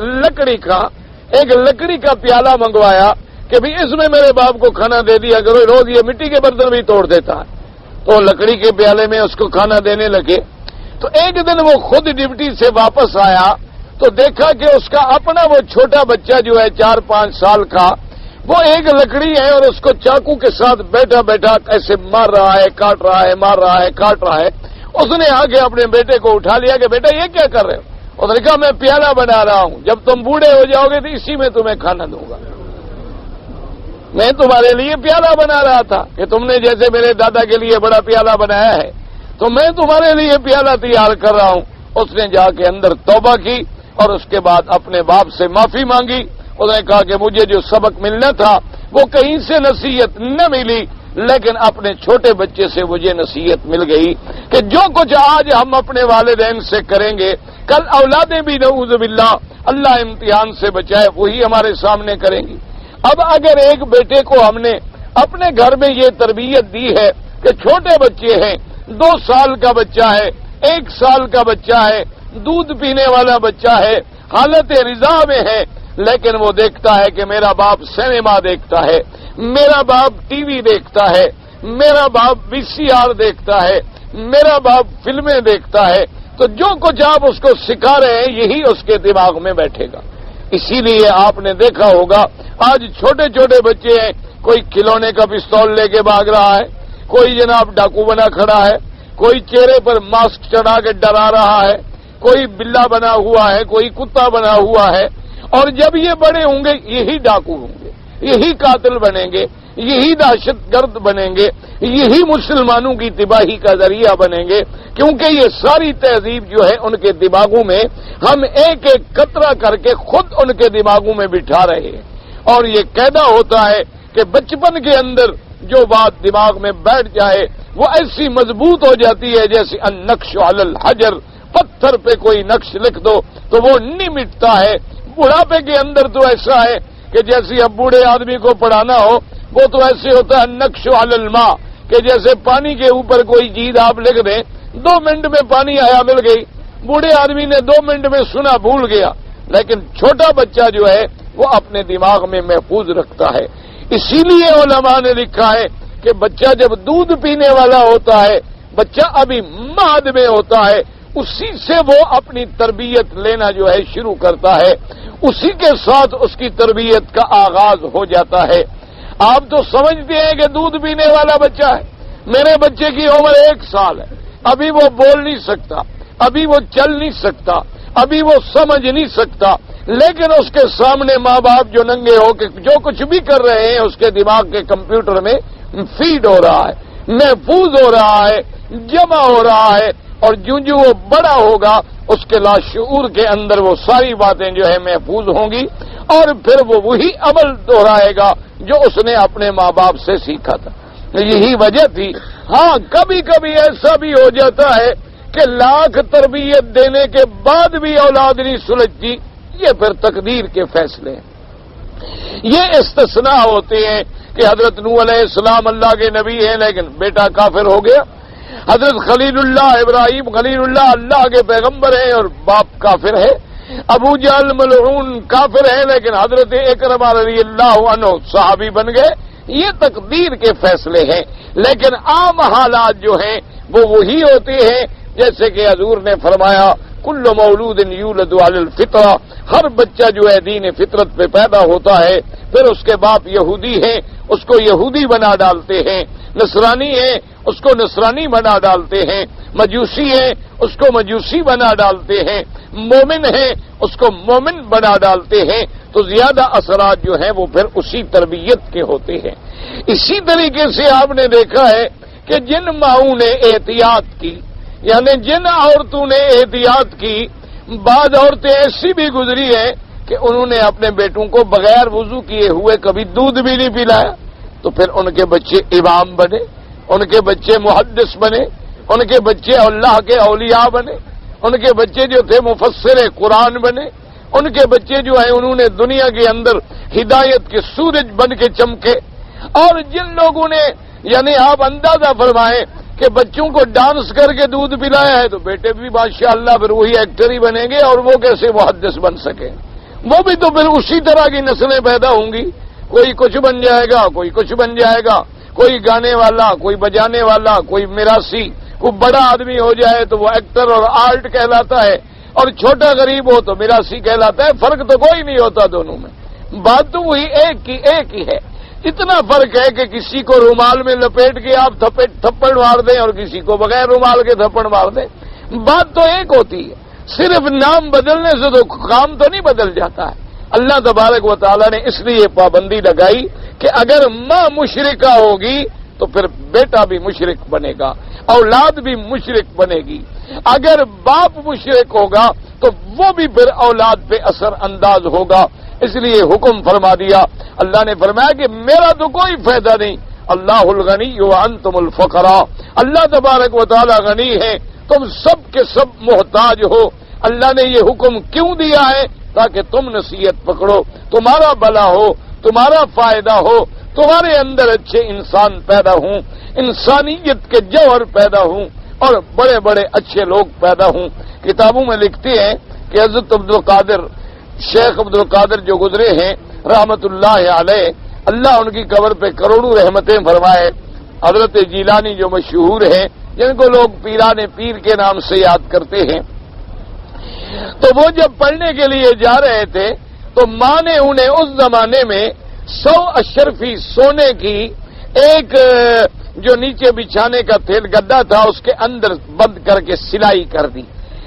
لکڑی کا پیالہ منگوایا کہ بھی اس میں میرے باپ کو کھانا دے دیا کرو, روز یہ مٹی کے برتن بھی توڑ دیتا ہے. تو لکڑی کے پیالے میں اس کو کھانا دینے لگے. تو ایک دن وہ خود ڈیوٹی سے واپس آیا تو دیکھا کہ اس کا اپنا وہ چھوٹا بچہ جو ہے 4-5 سال کا وہ ایک لکڑی ہے اور اس کو چاقو کے ساتھ بیٹھا بیٹھا ایسے مار رہا ہے, کاٹ رہا ہے, مار رہا ہے, کاٹ رہا ہے. اس نے آگے اپنے بیٹے کو اٹھا لیا کہ بیٹا یہ کیا کر رہے ہو؟ اس نے کہا میں پیالہ بنا رہا ہوں, جب تم بوڑھے ہو جاؤ گے تو اسی میں تمہیں کھانا دوں گا. میں تمہارے لیے پیالہ بنا رہا تھا کہ تم نے جیسے میرے دادا کے لیے بڑا پیالہ بنایا ہے تو میں تمہارے لیے پیالہ تیار کر رہا ہوں. اس نے جا کے اندر توبہ کی اور اس کے بعد اپنے باپ سے معافی مانگی. اس نے کہا کہ مجھے جو سبق ملنا تھا وہ کہیں سے نصیحت نہ ملی, لیکن اپنے چھوٹے بچے سے مجھے نصیحت مل گئی کہ جو کچھ آج ہم اپنے والدین سے کریں گے کل اولادیں بھی نعوذ باللہ اللہ امتحان سے بچائے وہی ہمارے سامنے کریں گی. اب اگر ایک بیٹے کو ہم نے اپنے گھر میں یہ تربیت دی ہے کہ چھوٹے بچے ہیں, 2 سال کا بچہ ہے, 1 سال کا بچہ ہے, دودھ پینے والا بچہ ہے, حالت رضا میں ہے, لیکن وہ دیکھتا ہے کہ میرا باپ سینما دیکھتا ہے, میرا باپ ٹی وی دیکھتا ہے, میرا باپ VCR دیکھتا ہے, میرا باپ فلمیں دیکھتا ہے, تو جو کچھ آپ اس کو سکھا رہے ہیں یہی اس کے دماغ میں بیٹھے گا. اسی لیے آپ نے دیکھا ہوگا آج چھوٹے چھوٹے بچے ہیں, کوئی کھلونے کا پستول لے کے بھاگ رہا ہے, کوئی جناب ڈاکو بنا کھڑا ہے, کوئی چہرے پر ماسک چڑھا کے ڈرا رہا ہے, کوئی بلا بنا ہوا ہے, کوئی کتا بنا ہوا ہے. اور جب یہ بڑے ہوں گے یہی ڈاکو ہوں گے, یہی قاتل بنیں گے, یہی دہشت گرد بنیں گے، یہی مسلمانوں کی تباہی کا ذریعہ بنیں گے، کیونکہ یہ ساری تہذیب جو ہے ان کے دماغوں میں ہم ایک ایک قطرہ کر کے خود ان کے دماغوں میں بٹھا رہے ہیں، اور یہ قاعدہ ہوتا ہے کہ بچپن کے اندر جو بات دماغ میں بیٹھ جائے وہ ایسی مضبوط ہو جاتی ہے جیسے النقش علی الحجر، پتھر پہ کوئی نقش لکھ دو تو وہ نہیں مٹتا ہے۔ بڑھاپے کے اندر تو ایسا ہے کہ جیسے اب بوڑھے آدمی کو پڑھانا ہو وہ تو ایسے ہوتا ہے النقش علی الماء، کہ جیسے پانی کے اوپر کوئی چیز آپ لکھ دیں، 2 منٹ میں پانی آیا مل گئی، بوڑھے آدمی نے 2 منٹ میں سنا بھول گیا، لیکن چھوٹا بچہ جو ہے وہ اپنے دماغ میں محفوظ رکھتا ہے۔ اسی لیے علماء نے لکھا ہے کہ بچہ جب دودھ پینے والا ہوتا ہے، بچہ ابھی مہد میں ہوتا ہے، اسی سے وہ اپنی تربیت لینا جو ہے شروع کرتا ہے، اسی کے ساتھ اس کی تربیت کا آغاز ہو جاتا ہے۔ آپ تو سمجھتے ہیں کہ دودھ پینے والا بچہ ہے، میرے بچے کی عمر 1 سال ہے، ابھی وہ بول نہیں سکتا، ابھی وہ چل نہیں سکتا، ابھی وہ سمجھ نہیں سکتا، لیکن اس کے سامنے ماں باپ جو ننگے ہو کے جو کچھ بھی کر رہے ہیں اس کے دماغ کے کمپیوٹر میں فیڈ ہو رہا ہے، محفوظ ہو رہا ہے، جمع ہو رہا ہے، اور جو وہ بڑا ہوگا اس کے لاشعور کے اندر وہ ساری باتیں جو ہے محفوظ ہوں گی، اور پھر وہ وہی عمل دہرائے گا جو اس نے اپنے ماں باپ سے سیکھا تھا۔ یہی وجہ تھی۔ ہاں کبھی کبھی ایسا بھی ہو جاتا ہے کہ لاکھ تربیت دینے کے بعد بھی اولاد نہیں سلجھتی، یہ پھر تقدیر کے فیصلے ہیں۔ یہ استثناء ہوتے ہیں کہ حضرت نوح علیہ السلام اللہ کے نبی ہیں لیکن بیٹا کافر ہو گیا، حضرت خلیل اللہ ابراہیم خلیل اللہ اللہ کے پیغمبر ہیں اور باپ کافر ہے، ابو جہل ملعون کافر ہے لیکن حضرت اکرمہ رضی اللہ عنہ صحابی بن گئے۔ یہ تقدیر کے فیصلے ہیں، لیکن عام حالات جو ہیں وہ وہی ہوتے ہیں جیسے کہ حضور نے فرمایا کل مولود یولد علی الفطرہ، ہر بچہ جو ہے دین فطرت پہ پیدا ہوتا ہے، پھر اس کے باپ یہودی ہیں اس کو یہودی بنا ڈالتے ہیں، نصرانی ہیں اس کو نصرانی بنا ڈالتے ہیں، مجوسی ہیں اس کو مجوسی بنا ڈالتے ہیں، مومن ہیں اس کو مومن بنا ڈالتے ہیں، تو زیادہ اثرات جو ہیں وہ پھر اسی تربیت کے ہوتے ہیں۔ اسی طریقے سے آپ نے دیکھا ہے کہ جن ماؤں نے احتیاط کی، یعنی جن عورتوں نے احتیاط کی، بعض عورتیں ایسی بھی گزری ہیں کہ انہوں نے اپنے بیٹوں کو بغیر وضو کیے ہوئے کبھی دودھ بھی نہیں پلایا، تو پھر ان کے بچے امام بنے، ان کے بچے محدث بنے، ان کے بچے اللہ کے اولیاء بنے، ان کے بچے جو تھے مفسر قرآن بنے، ان کے بچے جو ہیں انہوں نے دنیا کے اندر ہدایت کے سورج بن کے چمکے۔ اور جن لوگوں نے یعنی آپ اندازہ فرمائیں کہ بچوں کو ڈانس کر کے دودھ پلایا ہے تو بیٹے بھی ماشاءاللہ پھر وہی ایکٹر ہی بنیں گے، اور وہ کیسے محدث بن سکیں؟ وہ بھی تو پھر اسی طرح کی نسلیں پیدا ہوں گی، کوئی کچھ بن جائے گا، کوئی کچھ بن جائے گا، کوئی گانے والا، کوئی بجانے والا، کوئی میراثی، کوئی بڑا آدمی ہو جائے تو وہ ایکٹر اور آرٹ کہلاتا ہے، اور چھوٹا غریب ہو تو میراثی کہلاتا ہے۔ فرق تو کوئی نہیں ہوتا دونوں میں، بات تو وہی ایک ہی ہے۔ اتنا فرق ہے کہ کسی کو رومال میں لپیٹ کے آپ تھپڑ مار دیں اور کسی کو بغیر رومال کے تھپڑ مار دیں، بات تو ایک ہوتی ہے، صرف نام بدلنے سے تو کام تو نہیں بدل جاتا ہے۔ اللہ تبارک و تعالیٰ نے اس لیے پابندی لگائی کہ اگر ماں مشرکہ ہوگی تو پھر بیٹا بھی مشرک بنے گا، اولاد بھی مشرک بنے گی، اگر باپ مشرک ہوگا تو وہ بھی پھر اولاد پہ اثر انداز ہوگا۔ اس لیے حکم فرما دیا، اللہ نے فرمایا کہ میرا تو کوئی فائدہ نہیں، اللہ الغنی وانتم الفقراء، اللہ تبارک و تعالیٰ غنی ہے، تم سب کے سب محتاج ہو۔ اللہ نے یہ حکم کیوں دیا ہے؟ تاکہ تم نصیحت پکڑو، تمہارا بھلا ہو، تمہارا فائدہ ہو، تمہارے اندر اچھے انسان پیدا ہوں، انسانیت کے جوہر پیدا ہوں، اور بڑے بڑے اچھے لوگ پیدا ہوں۔ کتابوں میں لکھتے ہیں کہ حضرت عبدالقادر، شیخ عبدالقادر جو گزرے ہیں رحمت اللہ علیہ، اللہ ان کی قبر پہ کروڑوں رحمتیں فرمائے، حضرت جیلانی جو مشہور ہیں جن کو لوگ پیران پیر کے نام سے یاد کرتے ہیں، تو وہ جب پڑھنے کے لیے جا رہے تھے تو ماں نے انہیں اس زمانے میں 100 اشرفی سونے کی ایک جو نیچے بچھانے کا تھیل گدا تھا اس کے اندر بند کر کے سلائی کر دی،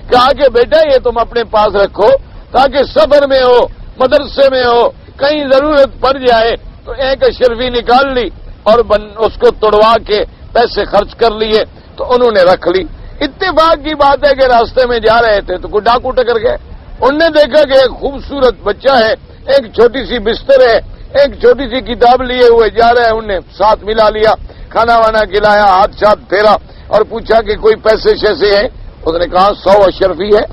کہا کہ بیٹا یہ تم اپنے پاس رکھو تاکہ سفر میں ہو، مدرسے میں ہو، کہیں ضرورت پڑ جائے تو ایک اشرفی نکال لی اور اس کو توڑوا کے پیسے خرچ کر لیے تو انہوں نے رکھ لی. اتفاق کی بات ہے کہ راستے میں جا رہے تھے تو کوئی ڈاکو ٹکر گئے. انہوں نے دیکھا کہ ایک خوبصورت بچہ ہے, ایک چھوٹی سی بستر ہے, ایک چھوٹی سی کتاب لیے ہوئے جا رہے ہیں. انہوں نے ساتھ ملا لیا, کھانا وانا کھلایا, ہاتھ ساتھ پھیرا اور پوچھا کہ کوئی پیسے شیسے ہیں. اس نے کہا 100 اشرفی ہے,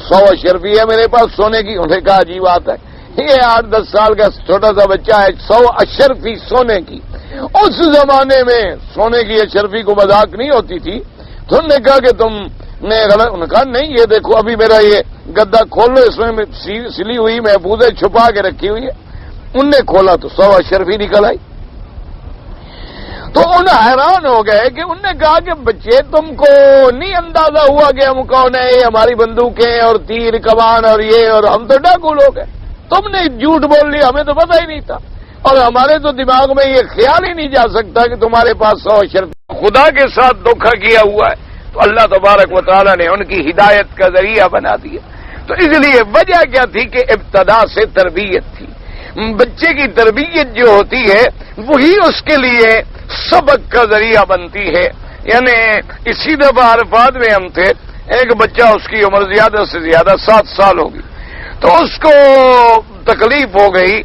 100 اشرفی ہے میرے پاس سونے کی. انہوں نے کہا عجیب بات ہے, یہ 8-10 سال کا چھوٹا سا بچہ ہے, 100 اشرفی سونے کی. اس زمانے میں سونے کی اشرفی کو مذاق نہیں ہوتی تھی. تو انہوں نے کہا کہ تم نے غلط. انہوں نے کہا نہیں, یہ دیکھو ابھی میرا یہ گدا کھول لو, اس میں سلی ہوئی محفوظ چھپا کے رکھی ہوئی ہے. ان نے کھولا تو 100 اشرفی نکل آئی. تو ان حیران ہو گئے کہ انہوں نے کہا کہ بچے تم کو نہیں اندازہ ہوا کہ ہم کون ہیں, یہ ہماری بندوقیں اور تیر کمان اور یہ, اور ہم تو ڈاکو لوگ ہیں. تم نے جھوٹ بول لیا, ہمیں تو پتہ ہی نہیں تھا, اور ہمارے تو دماغ میں یہ خیال ہی نہیں جا سکتا کہ تمہارے پاس 100 اشرفی. خدا کے ساتھ دھوکھا کیا ہوا ہے تو اللہ تبارک و تعالیٰ نے ان کی ہدایت کا ذریعہ بنا دیا. تو اس لیے وجہ کیا تھی کہ ابتدا سے تربیت تھی. بچے کی تربیت جو ہوتی ہے وہی اس کے لیے سبق کا ذریعہ بنتی ہے. یعنی اسی دفعہ عرفات میں ہم تھے, ایک بچہ اس کی عمر زیادہ سے زیادہ 7 سال ہوگی, تو اس کو تکلیف ہو گئی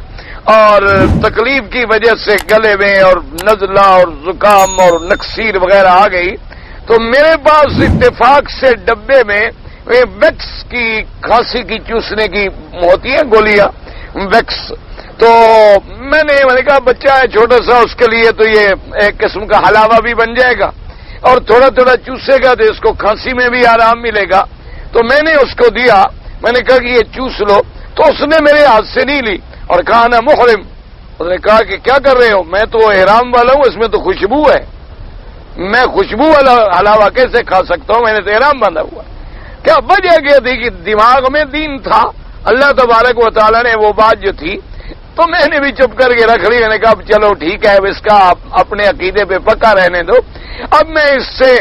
اور تکلیف کی وجہ سے گلے میں اور نزلہ اور زکام اور نکسیر وغیرہ آ گئی. تو میرے پاس اتفاق سے ڈبے میں ویکس کی کھانسی کی چوسنے کی ہوتی ہیں گولیاں ویکس. تو میں نے کہا بچہ ہے چھوٹا سا, اس کے لیے تو یہ ایک قسم کا حلاوہ بھی بن جائے گا اور تھوڑا تھوڑا چوسے گا تو اس کو کھانسی میں بھی آرام ملے گا. تو میں نے اس کو دیا, میں نے کہا کہ یہ چوس لو. تو اس نے میرے ہاتھ سے نہیں لی اور کہا نا محرم. اس نے کہا کہ کیا کر رہے ہو؟ میں تو احرام والا ہوں, اس میں تو خوشبو ہے, میں خوشبو والا حلاوہ کیسے کھا سکتا ہوں, میں نے تو احرام باندھا ہوا. کیا وجہ کیا تھی کہ دماغ میں دین تھا. اللہ تبارک و تعالیٰ نے وہ بات جو تھی تو میں نے بھی چپ کر کے رکھ لی. میں نے کہا چلو ٹھیک ہے, اس کا اپنے عقیدے پہ پکا رہنے دو. اب میں اس سے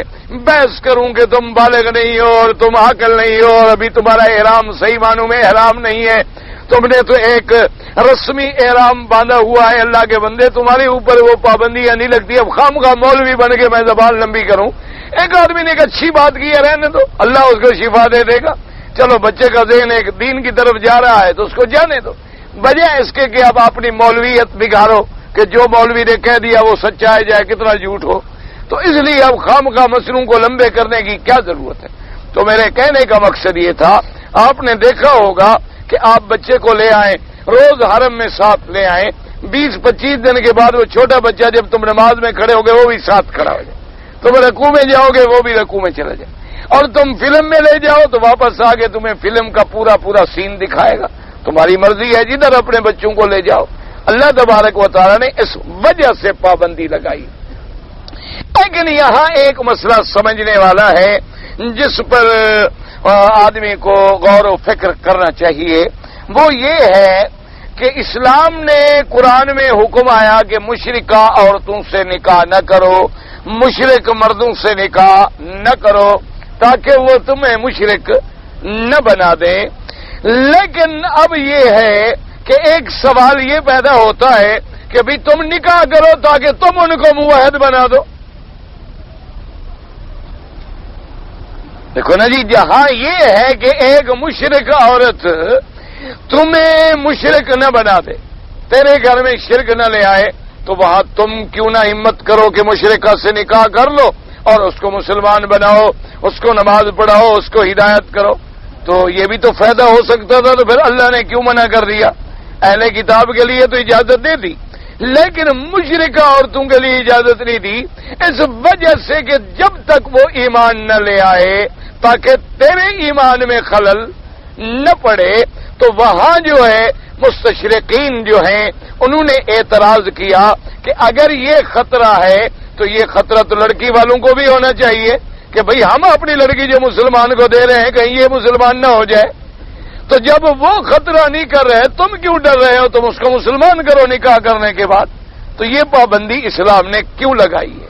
بحث کروں کہ تم بالغ نہیں ہو اور تم عاقل نہیں ہو اور ابھی تمہارا احرام صحیح معنوں میں احرام نہیں ہے, تم نے تو ایک رسمی احرام باندھا ہوا ہے. اللہ کے بندے تمہارے اوپر وہ پابندیاں نہیں لگتی. اب خامخواہ مولوی بن کے میں زبان لمبی کروں. ایک آدمی نے ایک اچھی بات کی ہے, رہنے دو, اللہ اس کو شفا دے دے گا. چلو بچے کا ذہن ایک دین کی طرف جا رہا ہے تو اس کو جانے دو, بجائے اس کے کہ اب اپنی مولویت بگاڑو کہ جو مولوی نے کہہ دیا وہ سچا ہے جائے کتنا جھوٹ ہو. تو اس لیے اب خامخواہ مسئلوں کو لمبے کرنے کی کیا ضرورت ہے. تو میرے کہنے کا مقصد یہ تھا, آپ نے دیکھا ہوگا کہ آپ بچے کو لے آئیں, روز حرم میں ساتھ لے آئیں, 20-25 دن کے بعد وہ چھوٹا بچہ جب تم نماز میں کھڑے ہوگے وہ بھی ساتھ کھڑا ہو جائے. تم رکوع میں جاؤ گے وہ بھی رکوع میں چلا جائے, اور تم فلم میں لے جاؤ تو واپس آگے تمہیں فلم کا پورا سین دکھائے گا. تمہاری مرضی ہے جدھر اپنے بچوں کو لے جاؤ. اللہ تبارک و تعالیٰ نے اس وجہ سے پابندی لگائی. لیکن یہاں ایک مسئلہ سمجھنے والا ہے جس پر آدمی کو غور و فکر کرنا چاہیے. وہ یہ ہے کہ اسلام نے قرآن میں حکم آیا کہ مشرکہ عورتوں سے نکاح نہ کرو, مشرک مردوں سے نکاح نہ کرو تاکہ وہ تمہیں مشرک نہ بنا دیں. لیکن اب یہ ہے کہ ایک سوال یہ پیدا ہوتا ہے کہ بھی تم نکاح کرو تاکہ تم ان کو موحد بنا دو. دیکھو نا جی, جہاں یہ ہے کہ ایک مشرک عورت تمہیں مشرک نہ بنا دے, تیرے گھر میں شرک نہ لے آئے, تو وہاں تم کیوں نہ ہمت کرو کہ مشرکہ سے نکاح کر لو اور اس کو مسلمان بناؤ, اس کو نماز پڑھاؤ, اس کو ہدایت کرو. تو یہ بھی تو فائدہ ہو سکتا تھا, تو پھر اللہ نے کیوں منع کر دیا؟ اہل کتاب کے لیے تو اجازت دے دی لیکن مشرکہ عورتوں کے لیے اجازت نہیں دی, اس وجہ سے کہ جب تک وہ ایمان نہ لے آئے تاکہ تیرے ایمان میں خلل نہ پڑے. تو وہاں جو ہے مستشرقین جو ہیں انہوں نے اعتراض کیا کہ اگر یہ خطرہ ہے تو یہ خطرہ تو لڑکی والوں کو بھی ہونا چاہیے کہ بھئی ہم اپنی لڑکی جو مسلمان کو دے رہے ہیں کہیں یہ مسلمان نہ ہو جائے. تو جب وہ خطرہ نہیں کر رہے تم کیوں ڈر رہے ہو؟ تم اس کو مسلمان کرو نکاح کرنے کے بعد. تو یہ پابندی اسلام نے کیوں لگائی ہے؟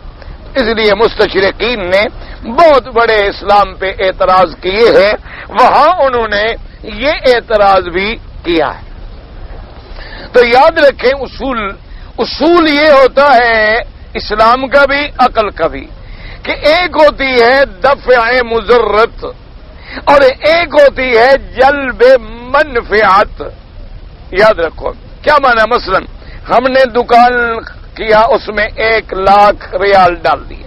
اس لیے مستشرقین نے بہت بڑے اسلام پہ اعتراض کیے ہیں, وہاں انہوں نے یہ اعتراض بھی کیا ہے. تو یاد رکھیں اصول یہ ہوتا ہے اسلام کا بھی عقل کا بھی کہ ایک ہوتی ہے دفع مضرت اور ایک ہوتی ہے جلب منفعت. یاد رکھو کیا مانا؟ مثلا ہم نے دکان کیا، اس میں 1,00,000 ریال ڈال دیے.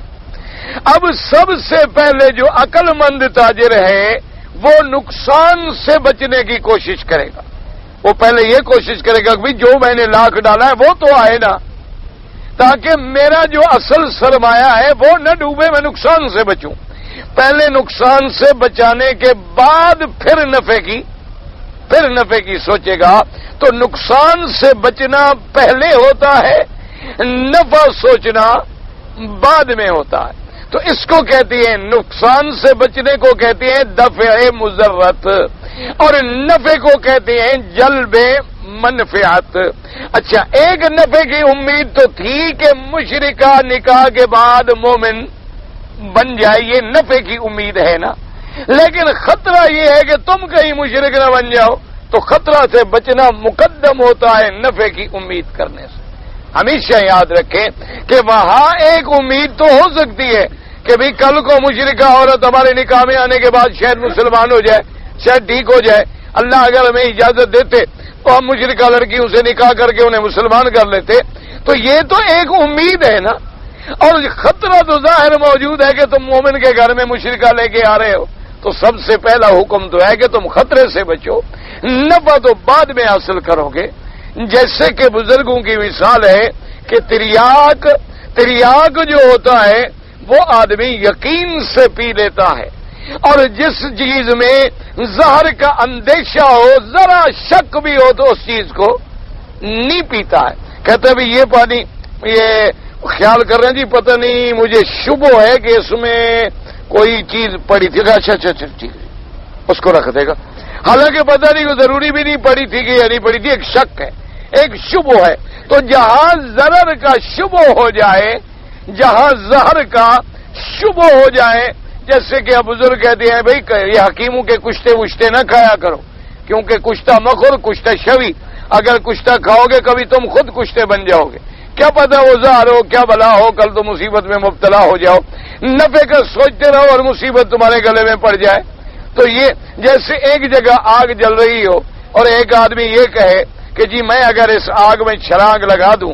اب سب سے پہلے جو عقل مند تاجر ہے وہ نقصان سے بچنے کی کوشش کرے گا. وہ پہلے یہ کوشش کرے گا کہ جو میں نے 1,00,000 ڈالا ہے وہ تو آئے نا، تاکہ میرا جو اصل سرمایہ ہے وہ نہ ڈوبے، میں نقصان سے بچوں. پہلے نقصان سے بچانے کے بعد پھر نفع کی سوچے گا. تو نقصان سے بچنا پہلے ہوتا ہے، نفع سوچنا بعد میں ہوتا ہے. تو اس کو کہتی ہیں، نقصان سے بچنے کو کہتی ہیں دفع مضرت اور نفع کو کہتے ہیں جلب منفعت. اچھا، ایک نفع کی امید تو تھی کہ مشرکہ نکاح کے بعد مومن بن جائے، یہ نفع کی امید ہے نا. لیکن خطرہ یہ ہے کہ تم کہیں مشرک نہ بن جاؤ، تو خطرہ سے بچنا مقدم ہوتا ہے نفع کی امید کرنے سے. ہمیشہ یاد رکھیں کہ وہاں ایک امید تو ہو سکتی ہے کہ بھئی کل کو مشرکہ عورت ہمارے نکاح میں آنے کے بعد شاید مسلمان ہو جائے، شاید ٹھیک ہو جائے. اللہ اگر ہمیں اجازت دیتے تو ہم مشرکہ لڑکیوں سے نکاح کر کے انہیں مسلمان کر لیتے. تو یہ تو ایک امید ہے نا. اور خطرہ تو ظاہر موجود ہے کہ تم مومن کے گھر میں مشرکہ لے کے آ رہے ہو. تو سب سے پہلا حکم تو ہے کہ تم خطرے سے بچو، نفع تو بعد میں حاصل کرو گے. جیسے کہ بزرگوں کی مثال ہے کہ تریاک جو ہوتا ہے وہ آدمی یقین سے پی لیتا ہے، اور جس چیز میں زہر کا اندیشہ ہو، ذرا شک بھی ہو تو اس چیز کو نہیں پیتا ہے. کہتے ہیں یہ پانی، یہ خیال کر رہے ہیں جی پتہ نہیں مجھے شبہ ہے کہ اس میں کوئی چیز پڑی تھی. اچھا ٹھیک، اس کو رکھ دے گا. حالانکہ پتہ نہیں وہ ضروری بھی نہیں پڑی تھی کہ یا نہیں پڑی تھی، ایک شک ہے، ایک شبہ ہے. تو جہاں ضرر کا شبہ ہو جائے، جہاں زہر کا شبہ ہو جائے، جیسے کہ اب بزرگ کہتے ہیں بھئی یہ حکیموں کے کشتے وشتے نہ کھایا کرو، کیونکہ کشتہ مخور کشتہ شوی، اگر کشتہ کھاؤ گے کبھی تم خود کشتے بن جاؤ گے. کیا پتہ وہ زہر ہو، کیا بلا ہو، کل تو مصیبت میں مبتلا ہو جاؤ. نفع کا سوچتے رہو اور مصیبت تمہارے گلے میں پڑ جائے. تو یہ جیسے ایک جگہ آگ جل رہی ہو اور ایک آدمی یہ کہے کہ جی میں اگر اس آگ میں چھلانگ لگا دوں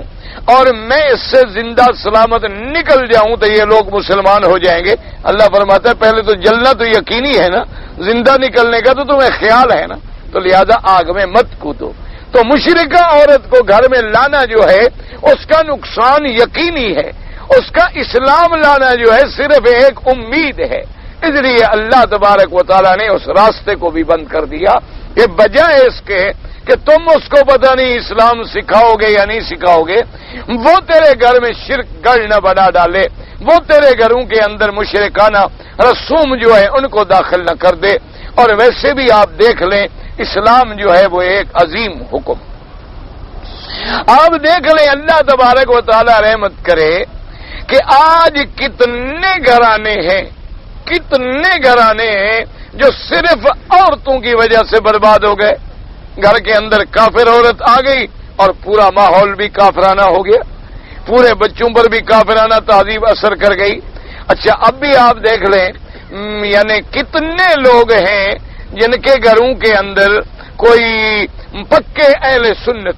اور میں اس سے زندہ سلامت نکل جاؤں تو یہ لوگ مسلمان ہو جائیں گے. اللہ فرماتا ہے پہلے تو جلنا تو یقینی ہے نا، زندہ نکلنے کا تو تمہیں خیال ہے نا، تو لہذا آگ میں مت کودو. تو مشرکہ عورت کو گھر میں لانا جو ہے اس کا نقصان یقینی ہے، اس کا اسلام لانا جو ہے صرف ایک امید ہے. اس لیے اللہ تبارک و تعالیٰ نے اس راستے کو بھی بند کر دیا کہ بجائے اس کے کہ تم اس کو پتہ نہیں اسلام سکھاؤ گے یا نہیں سکھاؤ گے، وہ تیرے گھر میں شرک گڑھ نہ بنا ڈالے، وہ تیرے گھروں کے اندر مشرکانہ رسوم جو ہے ان کو داخل نہ کر دے. اور ویسے بھی آپ دیکھ لیں اسلام جو ہے وہ ایک عظیم حکم. آپ دیکھ لیں اللہ تبارک و تعالی رحمت کرے کہ آج کتنے گھرانے ہیں جو صرف عورتوں کی وجہ سے برباد ہو گئے. گھر کے اندر کافر عورت آ گئی اور پورا ماحول بھی کافرانہ ہو گیا، پورے بچوں پر بھی کافرانہ تہذیب اثر کر گئی. اچھا اب بھی آپ دیکھ لیں یعنی کتنے لوگ ہیں جن کے گھروں کے اندر کوئی پکے اہل سنت،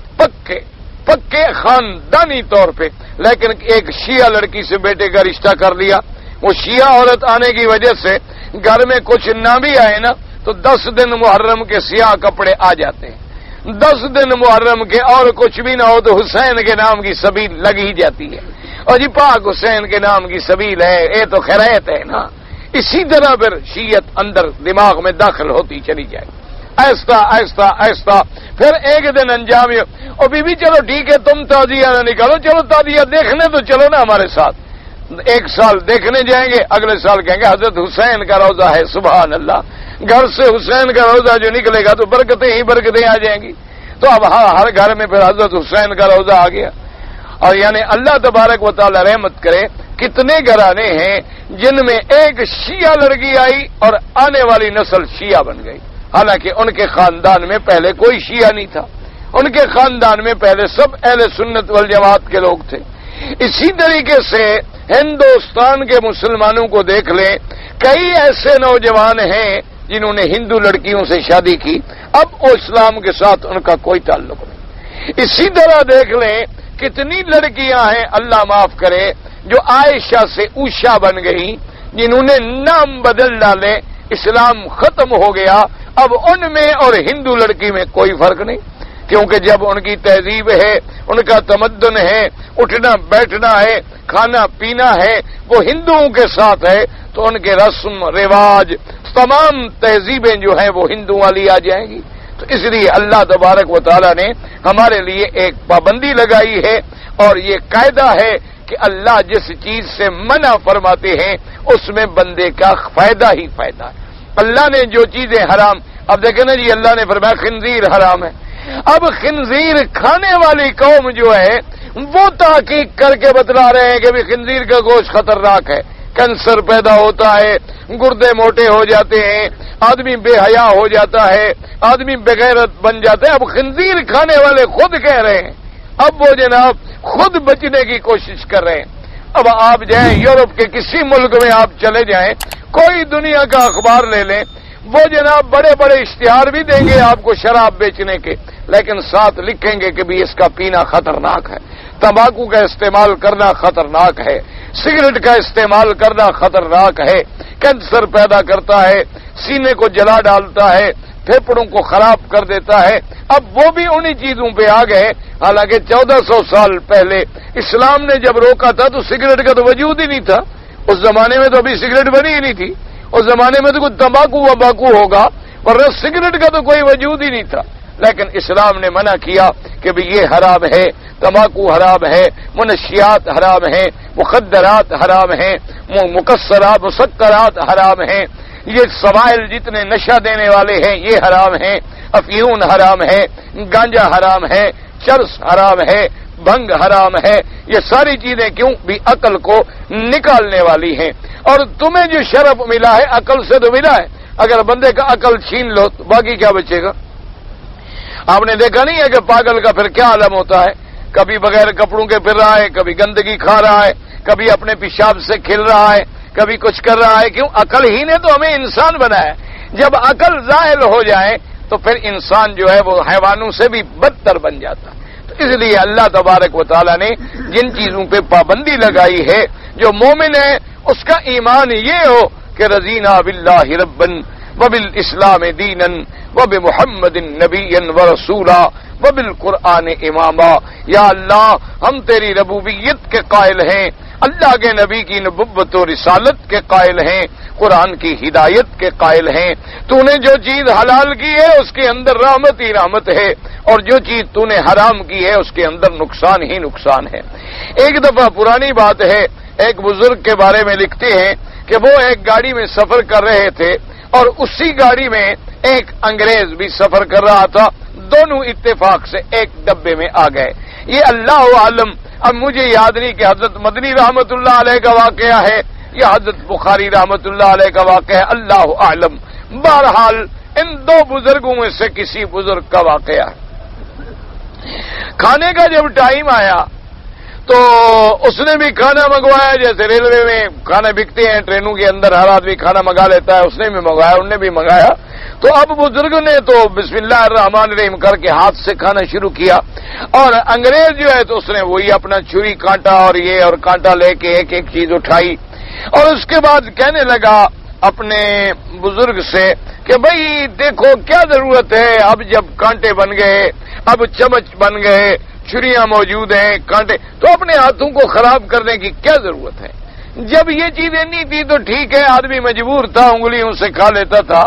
پکے خاندانی طور پہ، لیکن ایک شیعہ لڑکی سے بیٹے کا رشتہ کر لیا. وہ شیعہ عورت آنے کی وجہ سے گھر میں کچھ نہ بھی آئے نا تو 10 دن محرم کے سیاہ کپڑے آ جاتے ہیں. 10 دن محرم کے اور کچھ بھی نہ ہو تو حسین کے نام کی سبیل لگ ہی جاتی ہے. اور جی پاک حسین کے نام کی سبیل ہے، یہ تو خیریت ہے نا. اسی طرح پھر شیعت اندر دماغ میں داخل ہوتی چلی جائے، ایسا پھر ایک دن انجام یہ اور بی چلو ٹھیک ہے تم تعزیہ نہ نکالو، چلو تعزیہ دیکھنے تو چلو نا ہمارے ساتھ. 1 سال دیکھنے جائیں گے، اگلے سال کہیں گے حضرت حسین کا روضہ ہے. سبحان اللہ، گھر سے حسین کا روضہ جو نکلے گا تو برکتیں ہی برکتیں آ جائیں گی. تو اب ہر گھر میں پھر حضرت حسین کا روضہ آ گیا. اور یعنی اللہ تبارک و تعالی رحمت کرے کتنے گھرانے ہیں جن میں ایک شیعہ لڑکی آئی اور آنے والی نسل شیعہ بن گئی، حالانکہ ان کے خاندان میں پہلے کوئی شیعہ نہیں تھا. ان کے خاندان میں پہلے سب اہل سنت والجماعت کے لوگ تھے۔ اسی طریقے سے ہندوستان کے مسلمانوں کو دیکھ لیں، کئی ایسے نوجوان ہیں جنہوں نے ہندو لڑکیوں سے شادی کی، اب وہ اسلام کے ساتھ ان کا کوئی تعلق نہیں۔ اسی طرح دیکھ لیں کتنی لڑکیاں ہیں، اللہ معاف کرے، جو عائشہ سے اوشا بن گئی، جنہوں نے نام بدل ڈالے، اسلام ختم ہو گیا، اب ان میں اور ہندو لڑکی میں کوئی فرق نہیں، کیونکہ جب ان کی تہذیب ہے، ان کا تمدن ہے، اٹھنا بیٹھنا ہے، کھانا پینا ہے، وہ ہندوؤں کے ساتھ ہے، تو ان کے رسم رواج تمام تہذیبیں جو ہیں وہ ہندو والی آ جائیں گی۔ تو اس لیے اللہ تبارک و تعالی نے ہمارے لیے ایک پابندی لگائی ہے، اور یہ قاعدہ ہے کہ اللہ جس چیز سے منع فرماتے ہیں اس میں بندے کا فائدہ ہی فائدہ ہے۔ اللہ نے جو چیزیں حرام، اب دیکھیں نا جی، اللہ نے فرمایا خنزیر حرام ہے، اب خنزیر کھانے والی قوم جو ہے وہ تحقیق کر کے بتلا رہے ہیں کہ بھی خنزیر کا گوشت خطرناک ہے، کینسر پیدا ہوتا ہے، گردے موٹے ہو جاتے ہیں، آدمی بے حیا ہو جاتا ہے، آدمی بغیرت بن جاتا ہے۔ اب خنزیر کھانے والے خود کہہ رہے ہیں، اب وہ جناب خود بچنے کی کوشش کر رہے ہیں۔ اب آپ جائیں یورپ کے کسی ملک میں، آپ چلے جائیں، کوئی دنیا کا اخبار لے لیں، وہ جناب بڑے بڑے اشتہار بھی دیں گے آپ کو شراب بیچنے کے، لیکن ساتھ لکھیں گے کہ بھی اس کا پینا خطرناک ہے، تمباکو کا استعمال کرنا خطرناک ہے، سگریٹ کا استعمال کرنا خطرناک ہے، کینسر پیدا کرتا ہے، سینے کو جلا ڈالتا ہے، پھیپڑوں کو خراب کر دیتا ہے۔ اب وہ بھی انہی چیزوں پہ آ گئے، حالانکہ 1400 سال پہلے اسلام نے جب روکا تھا تو سگریٹ کا تو وجود ہی نہیں تھا، اس زمانے میں تو ابھی سگریٹ بنی ہی نہیں تھی، اس زمانے میں تو کوئی تمباکو وباکو ہوگا، ورنہ سگریٹ کا تو کوئی وجود ہی نہیں تھا۔ لیکن اسلام نے منع کیا کہ بھی یہ حرام ہے، تمباکو حرام ہے، منشیات حرام ہیں، مخدرات حرام ہیں، مسکرات حرام ہیں، یہ سوائل جتنے نشہ دینے والے ہیں یہ حرام ہیں، افیون حرام ہے، گانجا حرام ہے، چرس حرام ہے، بھنگ حرام ہے، یہ ساری چیزیں کیوں بھی عقل کو نکالنے والی ہیں۔ اور تمہیں جو شرف ملا ہے عقل سے تو ملا ہے، اگر بندے کا عقل چھین لو تو باقی کیا بچے گا؟ آپ نے دیکھا نہیں ہے کہ پاگل کا پھر کیا عالم ہوتا ہے، کبھی بغیر کپڑوں کے پھر رہا ہے، کبھی گندگی کھا رہا ہے، کبھی اپنے پیشاب سے کھل رہا ہے، کبھی کچھ کر رہا ہے۔ کیوں؟ عقل ہی نے تو ہمیں انسان بنایا ہے۔ جب عقل زائل ہو جائے تو پھر انسان جو ہے وہ حیوانوں سے بھی بدتر بن جاتا ہے۔ تو اس لیے اللہ تبارک و تعالیٰ نے جن چیزوں پہ پابندی لگائی ہے، جو مومن ہے اس کا ایمان یہ ہو کہ رضینا باللہ ربا وبالاسلام دینا وبمحمد نبیا ورسولا وبالقرآن اماما۔ یا اللہ ہم تیری ربوبیت کے قائل ہیں، اللہ کے نبی کی نبوت و رسالت کے قائل ہیں، قرآن کی ہدایت کے قائل ہیں۔ تو نے جو چیز حلال کی ہے اس کے اندر رحمت ہی رحمت ہے، اور جو چیز تو نے حرام کی ہے اس کے اندر نقصان ہی نقصان ہے۔ ایک دفعہ پرانی بات ہے، ایک بزرگ کے بارے میں لکھتے ہیں کہ وہ ایک گاڑی میں سفر کر رہے تھے، اور اسی گاڑی میں ایک انگریز بھی سفر کر رہا تھا، دونوں اتفاق سے ایک ڈبے میں آ گئے۔ یہ اللہ عالم، اب مجھے یاد نہیں کہ حضرت مدنی رحمت اللہ علیہ کا واقعہ ہے یا حضرت بخاری رحمت اللہ علیہ کا واقعہ ہے، اللہ عالم۔ بہرحال ان دو بزرگوں میں سے کسی بزرگ کا واقعہ ہے۔ کھانے کا جب ٹائم آیا تو اس نے بھی کھانا منگوایا، جیسے ریلوے میں کھانا بکتے ہیں، ٹرینوں کے اندر ہر آدمی کھانا منگا لیتا ہے، اس نے بھی منگوایا، انہوں نے بھی منگایا۔ تو اب بزرگ نے تو بسم اللہ الرحمن الرحیم کر کے ہاتھ سے کھانا شروع کیا، اور انگریز جو ہے تو اس نے وہی اپنا چھری کانٹا اور یہ اور کانٹا لے کے ایک ایک چیز اٹھائی، اور اس کے بعد کہنے لگا اپنے بزرگ سے کہ بھائی دیکھو کیا ضرورت ہے، اب جب کانٹے بن گئے، اب چمچ بن گئے، چھریاں موجود ہیں، کانٹے، تو اپنے ہاتھوں کو خراب کرنے کی کیا ضرورت ہے؟ جب یہ چیزیں نہیں تھی تو ٹھیک ہے، آدمی مجبور تھا، انگلیوں سے کھا لیتا تھا۔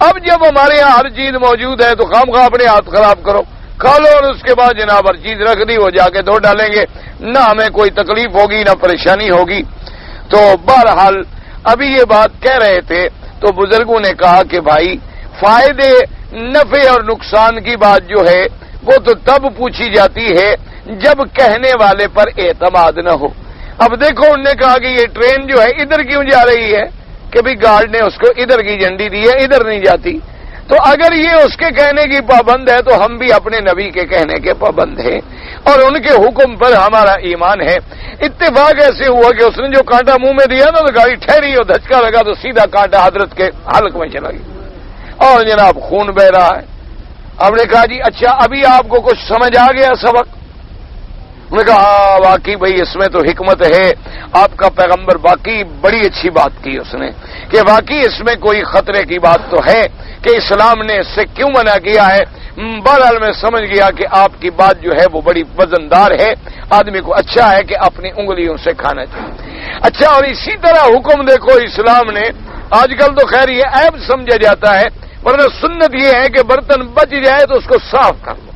اب جب ہمارے یہاں ہر چیز موجود ہے تو خام خواہ اپنے ہاتھ خراب کرو، کھا لو، اور اس کے بعد جناب ہر چیز رکھ دی، وہ جا کے دھو ڈالیں گے، نہ ہمیں کوئی تکلیف ہوگی نہ پریشانی ہوگی۔ تو بہرحال ابھی یہ بات کہہ رہے تھے تو بزرگوں نے کہا کہ بھائی فائدے نفع اور نقصان کی بات جو ہے وہ تو تب پوچھی جاتی ہے جب کہنے والے پر اعتماد نہ ہو۔ اب دیکھو انہوں نے کہا کہ یہ ٹرین جو ہے ادھر کیوں جا رہی ہے، کہ بھی گارڈ نے اس کو ادھر کی جھنڈی دی ہے، ادھر نہیں جاتی۔ تو اگر یہ اس کے کہنے کی پابند ہے تو ہم بھی اپنے نبی کے کہنے کے پابند ہیں اور ان کے حکم پر ہمارا ایمان ہے۔ اتفاق ایسے ہوا کہ اس نے جو کانٹا منہ میں دیا نا تو گاڑی ٹھہری اور دھچکا لگا تو سیدھا کانٹا حضرت کے حلق میں چلا گیا اور جناب خون بہ رہا ہے۔ ہم نے کہا جی اچھا ابھی آپ کو کچھ سمجھ آ گیا سبق؟ انہوں نے کہا ہاں واقعی بھائی اس میں تو حکمت ہے، آپ کا پیغمبر واقعی بڑی اچھی بات کی اس نے کہ واقعی اس میں کوئی خطرے کی بات تو ہے کہ اسلام نے اس سے کیوں منع کیا ہے۔ بہرحال میں سمجھ گیا کہ آپ کی بات جو ہے وہ بڑی وزندار ہے، آدمی کو اچھا ہے کہ اپنی انگلیوں سے کھانا چاہیے۔ اچھا اور اسی طرح حکم دیکھو اسلام نے، آج کل تو خیر یہ عیب سمجھا جاتا ہے ورنہ سنت یہ ہے کہ برتن بچ جائے تو اس کو صاف کر لو۔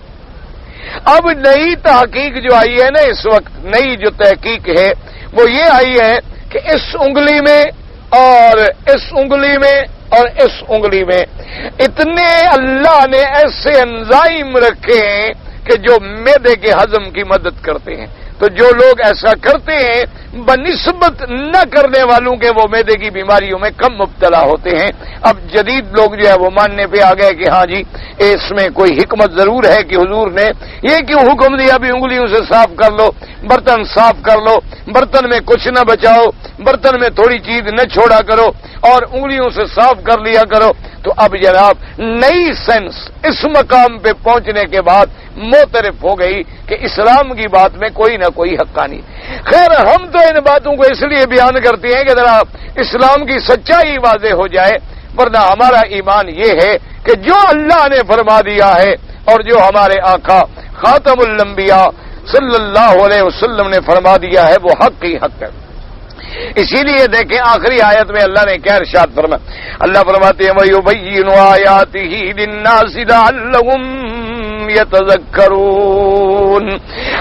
اب نئی تحقیق جو آئی ہے نا اس وقت، نئی جو تحقیق ہے وہ یہ آئی ہے کہ اس انگلی میں اور اس انگلی میں اور اس انگلی میں اتنے اللہ نے ایسے انزائم رکھے ہیں کہ جو معدے کے ہضم کی مدد کرتے ہیں۔ تو جو لوگ ایسا کرتے ہیں بنسبت نہ کرنے والوں کے وہ معدے کی بیماریوں میں کم مبتلا ہوتے ہیں۔ اب جدید لوگ جو ہے وہ ماننے پہ آ گئے کہ ہاں جی اس میں کوئی حکمت ضرور ہے کہ حضور نے یہ کیوں حکم دیا بھی انگلیوں سے صاف کر لو، برتن صاف کر لو، برتن میں کچھ نہ بچاؤ، برتن میں تھوڑی چیز نہ چھوڑا کرو اور انگلیوں سے صاف کر لیا کرو۔ تو اب جناب نئی سائنس اس مقام پہ پہنچنے کے بعد معترف ہو گئی کہ اسلام کی بات میں کوئی نہ کوئی حقانی۔ خیر ہم تو ان باتوں کو اس لیے بیان کرتے ہیں کہ ذرا اسلام کی سچائی واضح ہو جائے، ورنہ ہمارا ایمان یہ ہے کہ جو اللہ نے فرما دیا ہے اور جو ہمارے آقا خاتم الانبیاء صلی اللہ علیہ وسلم نے فرما دیا ہے وہ حق ہی حق ہے۔ اسی لیے دیکھیں آخری آیت میں اللہ نے کیا ارشاد فرمایا، اللہ فرماتے ہیں وَيُبَيِّنُ آيَاتِهِ لِلنَّاسِ لَعَلَّهُمْ يَتَذَكَّرُونَ۔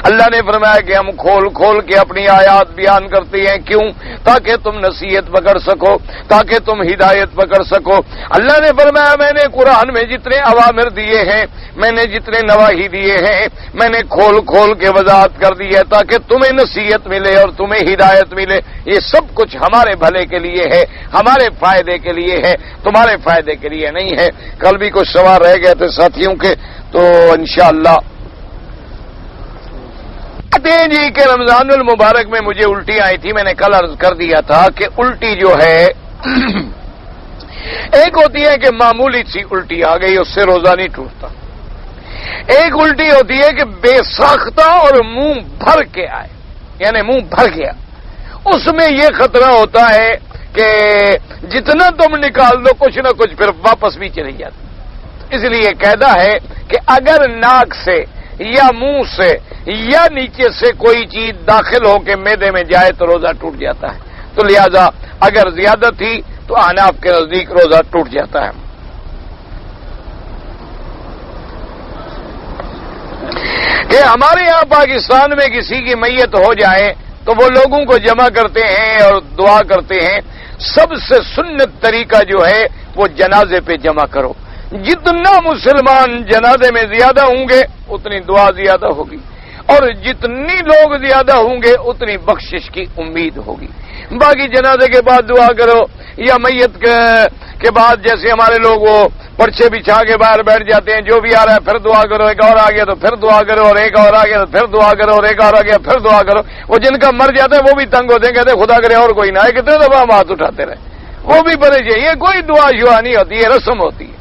اللہ نے فرمایا کہ ہم کھول کھول کے اپنی آیات بیان کرتے ہیں، کیوں؟ تاکہ تم نصیحت پکڑ سکو، تاکہ تم ہدایت پکڑ سکو۔ اللہ نے فرمایا میں نے قرآن میں جتنے اوامر دیے ہیں، میں نے جتنے نواہی دیے ہیں، میں نے کھول کھول کے وضاحت کر دی ہے تاکہ تمہیں نصیحت ملے اور تمہیں ہدایت ملے۔ یہ سب کچھ ہمارے بھلے کے لیے ہے، ہمارے فائدے کے لیے ہے، تمہارے فائدے کے لیے نہیں ہے۔ کل بھی کچھ سوال رہ گئے تھے ساتھیوں کے تو انشاءاللہ کہتے ہیں جی کہ رمضان المبارک میں مجھے الٹی آئی تھی۔ میں نے کل عرض کر دیا تھا کہ الٹی جو ہے ایک ہوتی ہے کہ معمولی سی الٹی آ گئی اس سے روزہ نہیں ٹوٹتا، ایک الٹی ہوتی ہے کہ بے ساختہ اور منہ بھر کے آئے، یعنی منہ بھر گیا، اس میں یہ خطرہ ہوتا ہے کہ جتنا تم نکال دو کچھ نہ کچھ پھر واپس بھی چلی جاتی۔ اس لیے قاعدہ ہے کہ اگر ناک سے یا منہ سے یا نیچے سے کوئی چیز داخل ہو کے معدے میں جائے تو روزہ ٹوٹ جاتا ہے۔ تو لہذا اگر زیادہ تھی تو احناف کے نزدیک روزہ ٹوٹ جاتا ہے۔ کہ ہمارے یہاں پاکستان میں کسی کی میت ہو جائے تو وہ لوگوں کو جمع کرتے ہیں اور دعا کرتے ہیں۔ سب سے سنت طریقہ جو ہے وہ جنازے پہ جمع کرو، جتنا مسلمان جنازے میں زیادہ ہوں گے اتنی دعا زیادہ ہوگی اور جتنی لوگ زیادہ ہوں گے اتنی بخشش کی امید ہوگی۔ باقی جنازے کے بعد دعا کرو یا میت کے بعد جیسے ہمارے لوگ وہ پرچے بچھا کے باہر بیٹھ جاتے ہیں، جو بھی آ رہا ہے پھر دعا کرو، ایک اور آ گیا تو پھر دعا کرو، اور ایک اور آ گیا تو پھر دعا کرو، اور ایک اور آ گیا پھر دعا کرو۔ وہ جن کا مر جاتا ہے وہ بھی تنگ ہوتے ہیں، کہتے ہیں خدا کرے اور کوئی نہ آئے، کتنے دفعہ ہم ہاتھ اٹھاتے رہے، وہ بھی پریشان۔ یہ کوئی دعا شعا نہیں ہوتی، یہ رسم ہوتی ہے،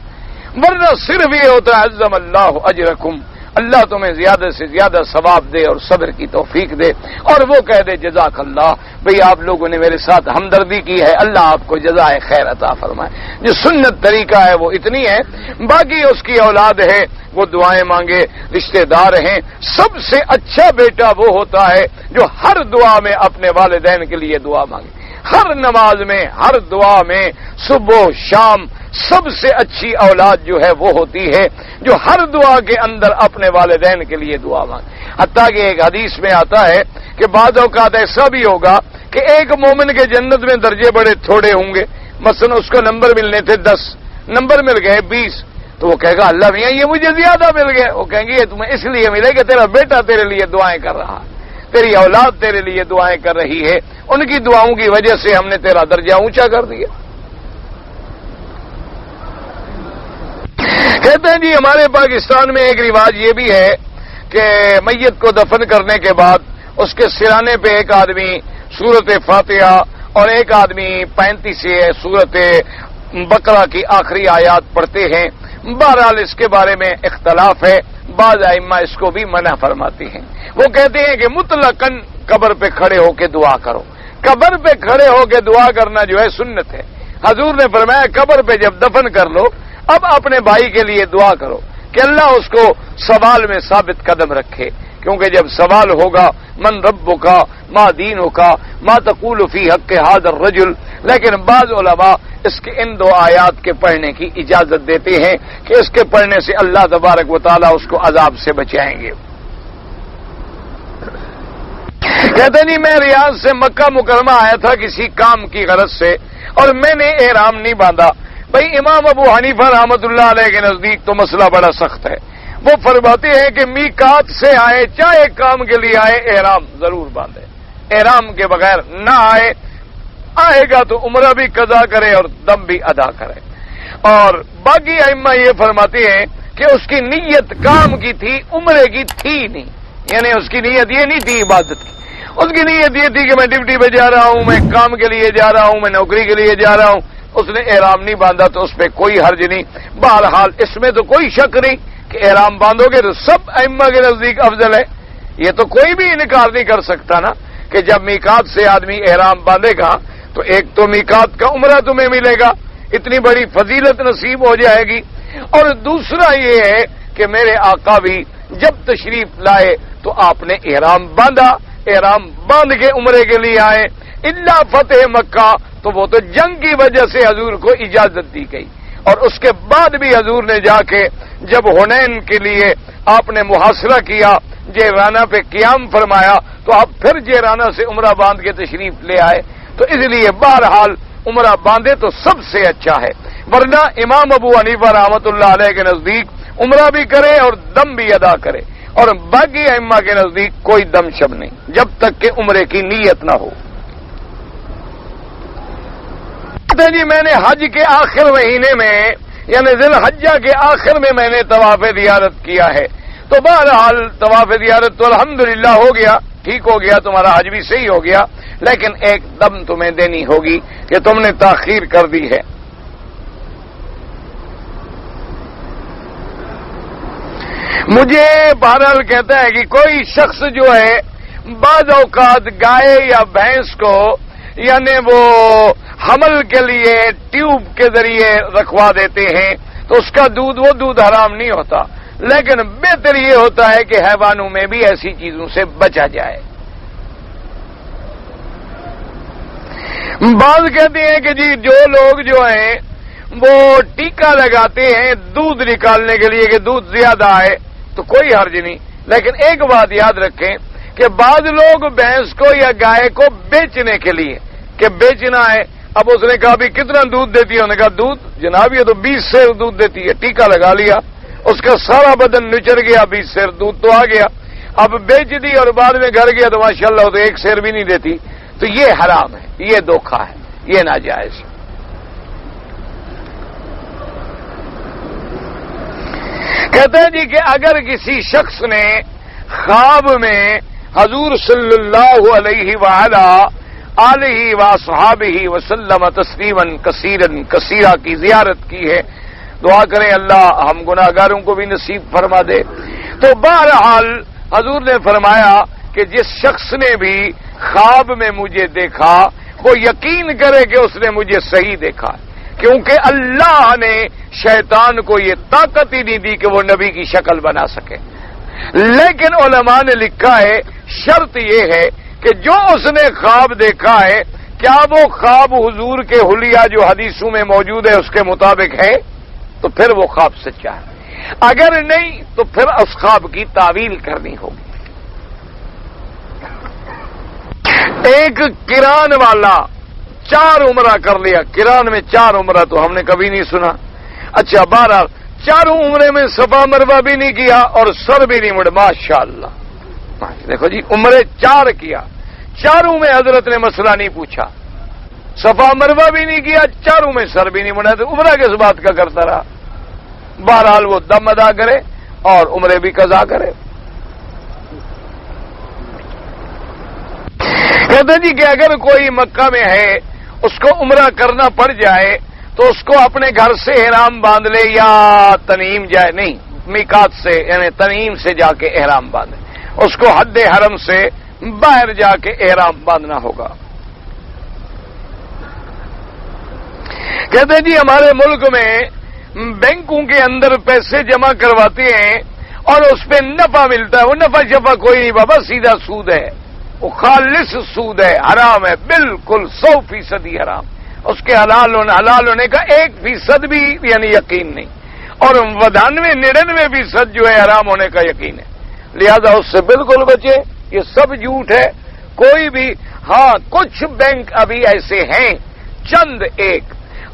ورنہ صرف یہ ہوتا ہے عزم اللہ اجرکم، اللہ تمہیں زیادہ سے زیادہ ثواب دے اور صبر کی توفیق دے، اور وہ کہہ دے جزاک اللہ، بھئی آپ لوگوں نے میرے ساتھ ہمدردی کی ہے، اللہ آپ کو جزائے خیر عطا فرمائے۔ جو سنت طریقہ ہے وہ اتنی ہے، باقی اس کی اولاد ہے وہ دعائیں مانگے، رشتہ دار ہیں۔ سب سے اچھا بیٹا وہ ہوتا ہے جو ہر دعا میں اپنے والدین کے لیے دعا مانگے، ہر نماز میں، ہر دعا میں، صبح شام۔ سب سے اچھی اولاد جو ہے وہ ہوتی ہے جو ہر دعا کے اندر اپنے والدین کے لیے دعا مانگے۔ حتیٰ کہ ایک حدیث میں آتا ہے کہ بعض اوقات ایسا بھی ہوگا کہ ایک مومن کے جنت میں درجے بڑے تھوڑے ہوں گے، مثلا اس کو نمبر ملنے تھے 10، نمبر مل گئے 20، تو وہ کہے گا اللہ میاں یہ مجھے زیادہ مل گئے۔ وہ کہیں گے یہ تمہیں اس لیے ملے کہ تیرا بیٹا تیرے لیے دعائیں کر رہا، تیری اولاد تیرے لیے دعائیں کر رہی ہے، ان کی دعاؤں کی وجہ سے ہم نے تیرا درجہ اونچا کر دیا۔ کہتے ہیں جی ہمارے پاکستان میں ایک رواج یہ بھی ہے کہ میت کو دفن کرنے کے بعد اس کے سرانے پہ ایک آدمی سورت فاتحہ اور ایک آدمی 35 سے سورت بقرہ کی آخری آیات پڑھتے ہیں. بہرحال اس کے بارے میں اختلاف ہے. بعض ائمہ اس کو بھی منع فرماتے ہیں. وہ کہتے ہیں کہ مطلقاً قبر پہ کھڑے ہو کے دعا کرو. قبر پہ کھڑے ہو کے دعا کرنا جو ہے سنت ہے. حضور نے فرمایا قبر پہ جب دفن کر لو اب اپنے بھائی کے لیے دعا کرو کہ اللہ اس کو سوال میں ثابت قدم رکھے. کیونکہ جب سوال ہوگا من ربک ما دینک ما تقول فی حق ھذا الرجل، لیکن بعض علماء اس کے ان 2 آیات کے پڑھنے کی اجازت دیتے ہیں کہ اس کے پڑھنے سے اللہ تبارک و تعالیٰ اس کو عذاب سے بچائیں گے. کہتے نہیں میں ریاض سے مکہ مکرمہ آیا تھا کسی کام کی غرض سے اور میں نے احرام نہیں باندھا. بھائی امام ابو حنیفہ رحمۃ اللہ علیہ کے نزدیک تو مسئلہ بڑا سخت ہے. وہ فرماتے ہیں کہ میقات سے آئے چاہے کام کے لیے آئے احرام ضرور باندھے. احرام کے بغیر نہ آئے گا تو عمرہ بھی قضا کرے اور دم بھی ادا کرے. اور باقی ائمہ یہ فرماتے ہیں کہ اس کی نیت کام کی تھی عمرے کی تھی نہیں. یعنی اس کی نیت یہ نہیں تھی عبادت کی. اس کی نیت یہ تھی کہ میں ڈیوٹی پہ جا رہا ہوں، میں کام کے لیے جا رہا ہوں، میں نوکری کے لیے جا رہا ہوں. اس نے احرام نہیں باندھا تو اس پہ کوئی حرج نہیں. بہرحال اس میں تو کوئی شک نہیں کہ احرام باندھو گے تو سب ائمہ کے نزدیک افضل ہے. یہ تو کوئی بھی انکار نہیں کر سکتا نا کہ جب میقات سے آدمی احرام باندھے گا تو ایک تو میقات کا عمرہ تمہیں ملے گا، اتنی بڑی فضیلت نصیب ہو جائے گی. اور دوسرا یہ ہے کہ میرے آقا بھی جب تشریف لائے تو آپ نے احرام باندھا، احرام باندھ کے عمرے کے لیے آئے. الا فتح مکہ تو وہ تو جنگ کی وجہ سے حضور کو اجازت دی گئی. اور اس کے بعد بھی حضور نے جا کے جب حنین کے لیے آپ نے محاصرہ کیا، جیرانہ پہ قیام فرمایا تو آپ پھر جیرانہ سے عمرہ باندھ کے تشریف لے آئے. تو اس لیے بہرحال عمرہ باندھے تو سب سے اچھا ہے. ورنہ امام ابو حنیفہ رحمۃ اللہ علیہ کے نزدیک عمرہ بھی کرے اور دم بھی ادا کرے. اور باقی ائمہ کے نزدیک کوئی دم شب نہیں جب تک کہ عمرے کی نیت نہ ہو. جی میں نے حج کے آخر مہینے میں یعنی ذی الحجہ کے آخر میں نے طواف زیارت کیا ہے. تو بہرحال طواف زیارت تو الحمدللہ ہو گیا، ٹھیک ہو گیا، تمہارا حج بھی صحیح ہو گیا. لیکن ایک دم تمہیں دینی ہوگی کہ تم نے تاخیر کر دی ہے. مجھے بہرحال کہتا ہے کہ کوئی شخص جو ہے بعض اوقات گائے یا بھینس کو یعنی وہ حمل کے لیے ٹیوب کے ذریعے رکھوا دیتے ہیں تو اس کا دودھ وہ دودھ حرام نہیں ہوتا، لیکن بہتر یہ ہوتا ہے کہ حیوانوں میں بھی ایسی چیزوں سے بچا جائے. بعض کہتے ہیں کہ جی جو لوگ جو ہیں وہ ٹیکا لگاتے ہیں دودھ نکالنے کے لیے کہ دودھ زیادہ آئے تو کوئی حرج نہیں. لیکن ایک بات یاد رکھیں کہ بعض لوگ بھینس کو یا گائے کو بیچنے کے لیے کہ بیچنا ہے. اب اس نے کہا بھی کتنا دودھ دیتی ہے؟ انہوں نے کہا دودھ جناب یہ تو 20 سیر دودھ دیتی ہے. ٹیکا لگا لیا، اس کا سارا بدن نچڑ گیا، 20 سیر دودھ تو آ گیا. اب بیچ دی اور بعد میں گھر گیا تو ماشاءاللہ تو 1 سیر بھی نہیں دیتی. تو یہ حرام ہے، یہ دھوکہ ہے، یہ ناجائز. کہتے ہیں جی کہ اگر کسی شخص نے خواب میں حضور صلی اللہ علیہ وآلہ واصحابہ وسلم تسلیما کثیرا کی زیارت کی ہے، دعا کریں اللہ ہم گناہگاروں کو بھی نصیب فرما دے. تو بہرحال حضور نے فرمایا کہ جس شخص نے بھی خواب میں مجھے دیکھا وہ یقین کرے کہ اس نے مجھے صحیح دیکھا، کیونکہ اللہ نے شیطان کو یہ طاقت ہی نہیں دی کہ وہ نبی کی شکل بنا سکے. لیکن علماء نے لکھا ہے شرط یہ ہے کہ جو اس نے خواب دیکھا ہے کیا وہ خواب حضور کے حلیہ جو حدیثوں میں موجود ہے اس کے مطابق ہے تو پھر وہ خواب سچا ہے. اگر نہیں تو پھر اس خواب کی تعویل کرنی ہوگی. ایک کران والا 4 عمرہ کر لیا. کران میں 4 عمرہ تو ہم نے کبھی نہیں سنا. اچھا 12 4 عمرے میں صفا مروہ بھی نہیں کیا اور سر بھی نہیں مڑا. ماشاءاللہ دیکھو جی عمرے 4 کیا، 4 میں حضرت نے مسئلہ نہیں پوچھا، صفا مروہ بھی نہیں کیا، 4 میں سر بھی نہیں مڑا، تو عمرہ کس بات کا کرتا رہا. بہرحال وہ دم ادا کرے اور عمرے بھی قضا کرے. کہتے جی کہ اگر کوئی مکہ میں ہے اس کو عمرہ کرنا پڑ جائے تو اس کو اپنے گھر سے احرام باندھ لے یا تنعیم جائے, نہیں میقات سے یعنی تنعیم سے جا کے احرام باندھے, اس کو حد حرم سے باہر جا کے احرام باندھنا ہوگا. کہتے جی ہمارے ملک میں بینکوں کے اندر پیسے جمع کرواتے ہیں اور اس پہ نفع ملتا ہے, وہ نفع شفع کوئی نہیں بابا, سیدھا سود ہے, وہ خالص سود ہے, حرام ہے, بالکل 100% حرام. اس کے حلال ہونے کا 1% بھی یعنی یقین نہیں, اور 99% جو ہے حرام ہونے کا یقین ہے. لہذا اس سے بالکل بچے, یہ سب جھوٹ ہے. کوئی بھی, ہاں کچھ بینک ابھی ایسے ہیں, چند ایک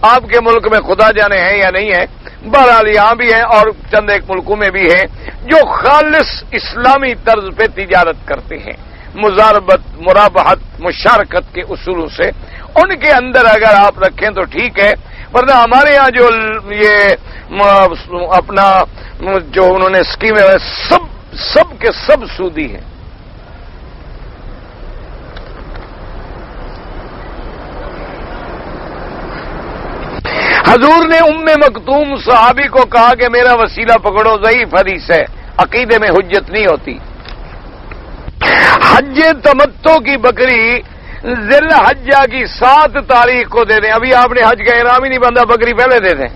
آپ کے ملک میں خدا جانے ہیں یا نہیں ہے, بہرحال یہاں بھی ہیں اور چند ایک ملکوں میں بھی ہیں جو خالص اسلامی طرز پہ تجارت کرتے ہیں, مزاربت, مرابحت, مشارکت کے اصولوں سے. ان کے اندر اگر آپ رکھیں تو ٹھیک ہے, ورنہ ہمارے یہاں جو یہ اپنا جو انہوں نے اسکیمیں سب کے سب سودی ہیں. حضور نے ام مکتوم صحابی کو کہا کہ میرا وسیلہ پکڑو, ضعیف حدیث ہے, عقیدے میں حجت نہیں ہوتی. حج تمتع کی بکری ذی الحجہ کی 7 تاریخ کو دے دیں. ابھی آپ نے حج کا احرام ہی نہیں باندھا, بکری پہلے دے دیں.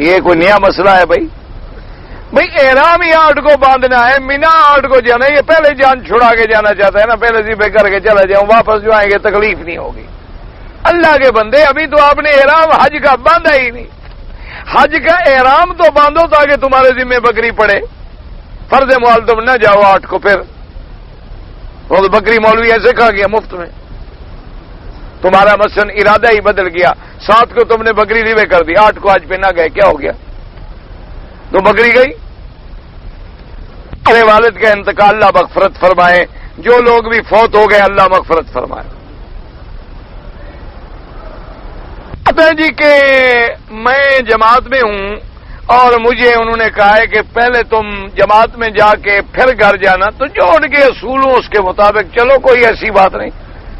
یہ کوئی نیا مسئلہ ہے بھائی احرام ہی 8 کو باندھنا ہے, مینا 8 کو جانا ہے. یہ پہلے جان چھڑا کے جانا چاہتا ہے نا, پہلے ذبح کر کے چلا جاؤں, واپس جو آئیں گے تکلیف نہیں ہوگی. اللہ کے بندے, ابھی تو آپ نے احرام حج کا باندھا ہی نہیں. حج کا احرام تو باندھو تاکہ تمہارے ذمہ بکری پڑے. فرض محال تم نہ جاؤ 8 کو, پھر وہ تو بکری مولوی ایسے کھا گیا مفت میں. تمہارا مثلاً ارادہ ہی بدل گیا, 7 کو تم نے بکری ذبح کر دی, 8 کو آج پہ نہ گئے, کیا ہو گیا؟ تو بکری گئی. میرے والد کا انتقال اللہ مغفرت فرمائے, جو لوگ بھی فوت ہو گئے اللہ مغفرت فرمائے. کہتے ہیں جی کہ میں جماعت میں ہوں اور مجھے انہوں نے کہا ہے کہ پہلے تم جماعت میں جا کے پھر گھر جانا, تو جو ان کے اصول ہوں اس کے مطابق چلو, کوئی ایسی بات نہیں,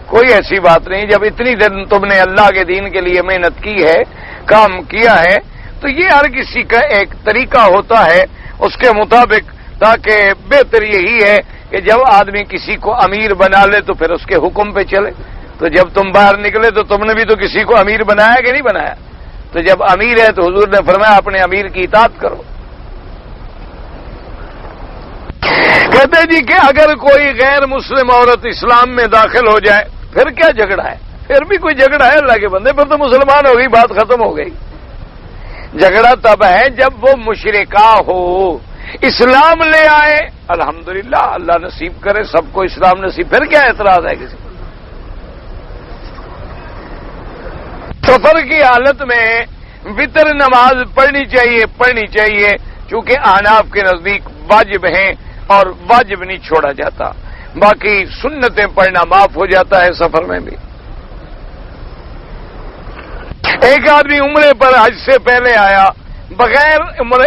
کوئی ایسی بات نہیں. جب اتنی دن تم نے اللہ کے دین کے لیے محنت کی ہے, کام کیا ہے, تو یہ ہر کسی کا ایک طریقہ ہوتا ہے اس کے مطابق, تاکہ بہتر یہی ہے کہ جب آدمی کسی کو امیر بنا لے تو پھر اس کے حکم پہ چلے. تو جب تم باہر نکلے تو تم نے بھی تو کسی کو امیر بنایا کہ نہیں بنایا؟ تو جب امیر ہے تو حضور نے فرمایا اپنے امیر کی اطاعت کرو. کہتے جی کہ اگر کوئی غیر مسلم عورت اسلام میں داخل ہو جائے پھر کیا جھگڑا ہے؟ پھر بھی کوئی جھگڑا ہے اللہ کے بندے, پھر تو مسلمان ہو گئی, بات ختم ہو گئی. جھگڑا تب ہے جب وہ مشرکہ ہو, اسلام لے آئے, الحمدللہ اللہ نصیب کرے سب کو اسلام نصیب, پھر کیا اعتراض ہے کسی کو؟ سفر کی حالت میں وتر نماز پڑھنی چاہیے چونکہ احناف کے نزدیک واجب ہیں اور واجب نہیں چھوڑا جاتا. باقی سنتیں پڑھنا معاف ہو جاتا ہے سفر میں بھی. ایک آدمی عمرے پر حج سے پہلے آیا, بغیر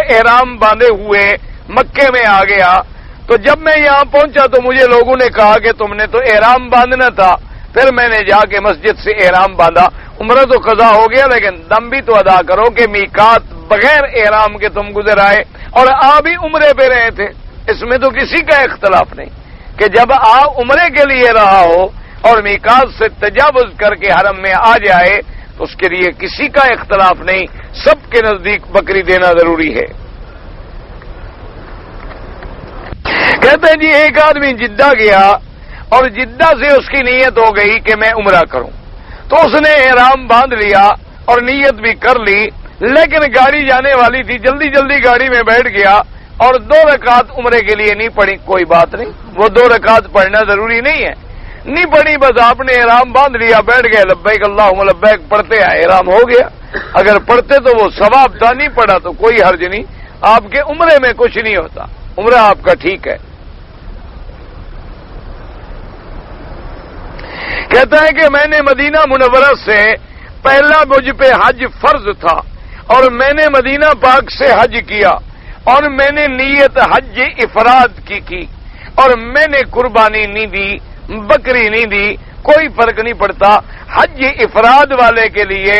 احرام باندھے ہوئے مکے میں آ گیا, تو جب میں یہاں پہنچا تو مجھے لوگوں نے کہا کہ تم نے تو احرام باندھنا تھا. پھر میں نے جا کے مسجد سے احرام باندھا. عمرہ تو قضا ہو گیا, لیکن دم بھی تو ادا کرو کہ میقات بغیر احرام کے تم گزر آئے اور آپ بھی عمرے پہ رہے تھے. اس میں تو کسی کا اختلاف نہیں کہ جب آپ عمرے کے لیے رہا ہو اور میقات سے تجاوز کر کے حرم میں آ جائے تو اس کے لیے کسی کا اختلاف نہیں, سب کے نزدیک بکری دینا ضروری ہے. کہتے ہیں جی ایک آدمی جدہ گیا اور جدہ سے اس کی نیت ہو گئی کہ میں عمرہ کروں, تو اس نے احرام باندھ لیا اور نیت بھی کر لی, لیکن گاڑی جانے والی تھی, جلدی جلدی گاڑی میں بیٹھ گیا اور 2 رکعت عمرے کے لیے نہیں پڑھی. کوئی بات نہیں, وہ 2 رکعت پڑھنا ضروری نہیں ہے, نہیں پڑھی, بس آپ نے احرام باندھ لیا, بیٹھ گئے, لبیک اللہم لبیک پڑھتے آئے, احرام ہو گیا. اگر پڑھتے تو وہ ثواب تھا, نہیں پڑھا تو کوئی حرج نہیں, آپ کے عمرے میں کچھ نہیں ہوتا, عمرہ آپ کا ٹھیک ہے. کہتا ہے کہ میں نے مدینہ منورہ سے پہلا مجھ پہ حج فرض تھا اور میں نے مدینہ پاک سے حج کیا اور میں نے نیت حج افراد کی اور میں نے قربانی نہیں دی، بکری نہیں دی، کوئی فرق نہیں پڑتا. حج افراد والے کے لیے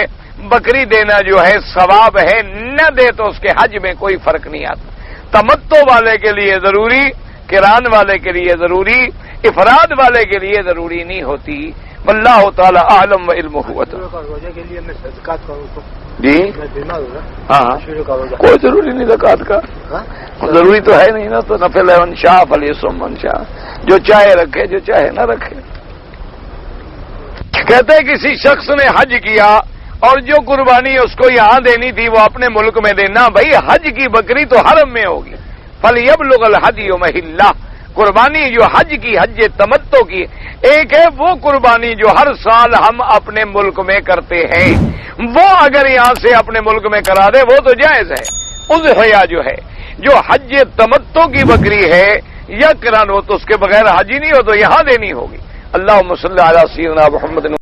بکری دینا جو ہے ثواب ہے، نہ دے تو اس کے حج میں کوئی فرق نہیں آتا. تمتع والے کے لیے ضروری، قران والے کے لیے ضروری، افراد والے کے لیے ضروری نہیں ہوتی. واللہ تعالی اعلم و علمہ. روزے کے لیے میں زکات کروں تو جی میں بیمار ہوں نا، ہاں شروع کا روزہ کوئی ضروری نہیں زکات کا، ضروری تو ہے نہیں نا. تو نفل ہے، من شاء فلیصم من شاء، جو چاہے رکھے جو چاہے نہ رکھے. کہتے ہیں کسی شخص نے حج کیا اور جو قربانی اس کو یہاں دینی تھی وہ اپنے ملک میں دینا. بھائی حج کی بکری تو حرم میں ہوگی. فلیبلغ الحدی محلہ، قربانی جو حج کی، حج تمتع کی ایک ہے وہ قربانی جو ہر سال ہم اپنے ملک میں کرتے ہیں، وہ اگر یہاں سے اپنے ملک میں کرا دے وہ تو جائز ہے. اضحیہ جو ہے، جو حج تمتع کی بکری ہے یا قران ہو تو اس کے بغیر حج ہی نہیں ہو تو یہاں دینی ہوگی. اللہم صلی علی سیدنا محمد.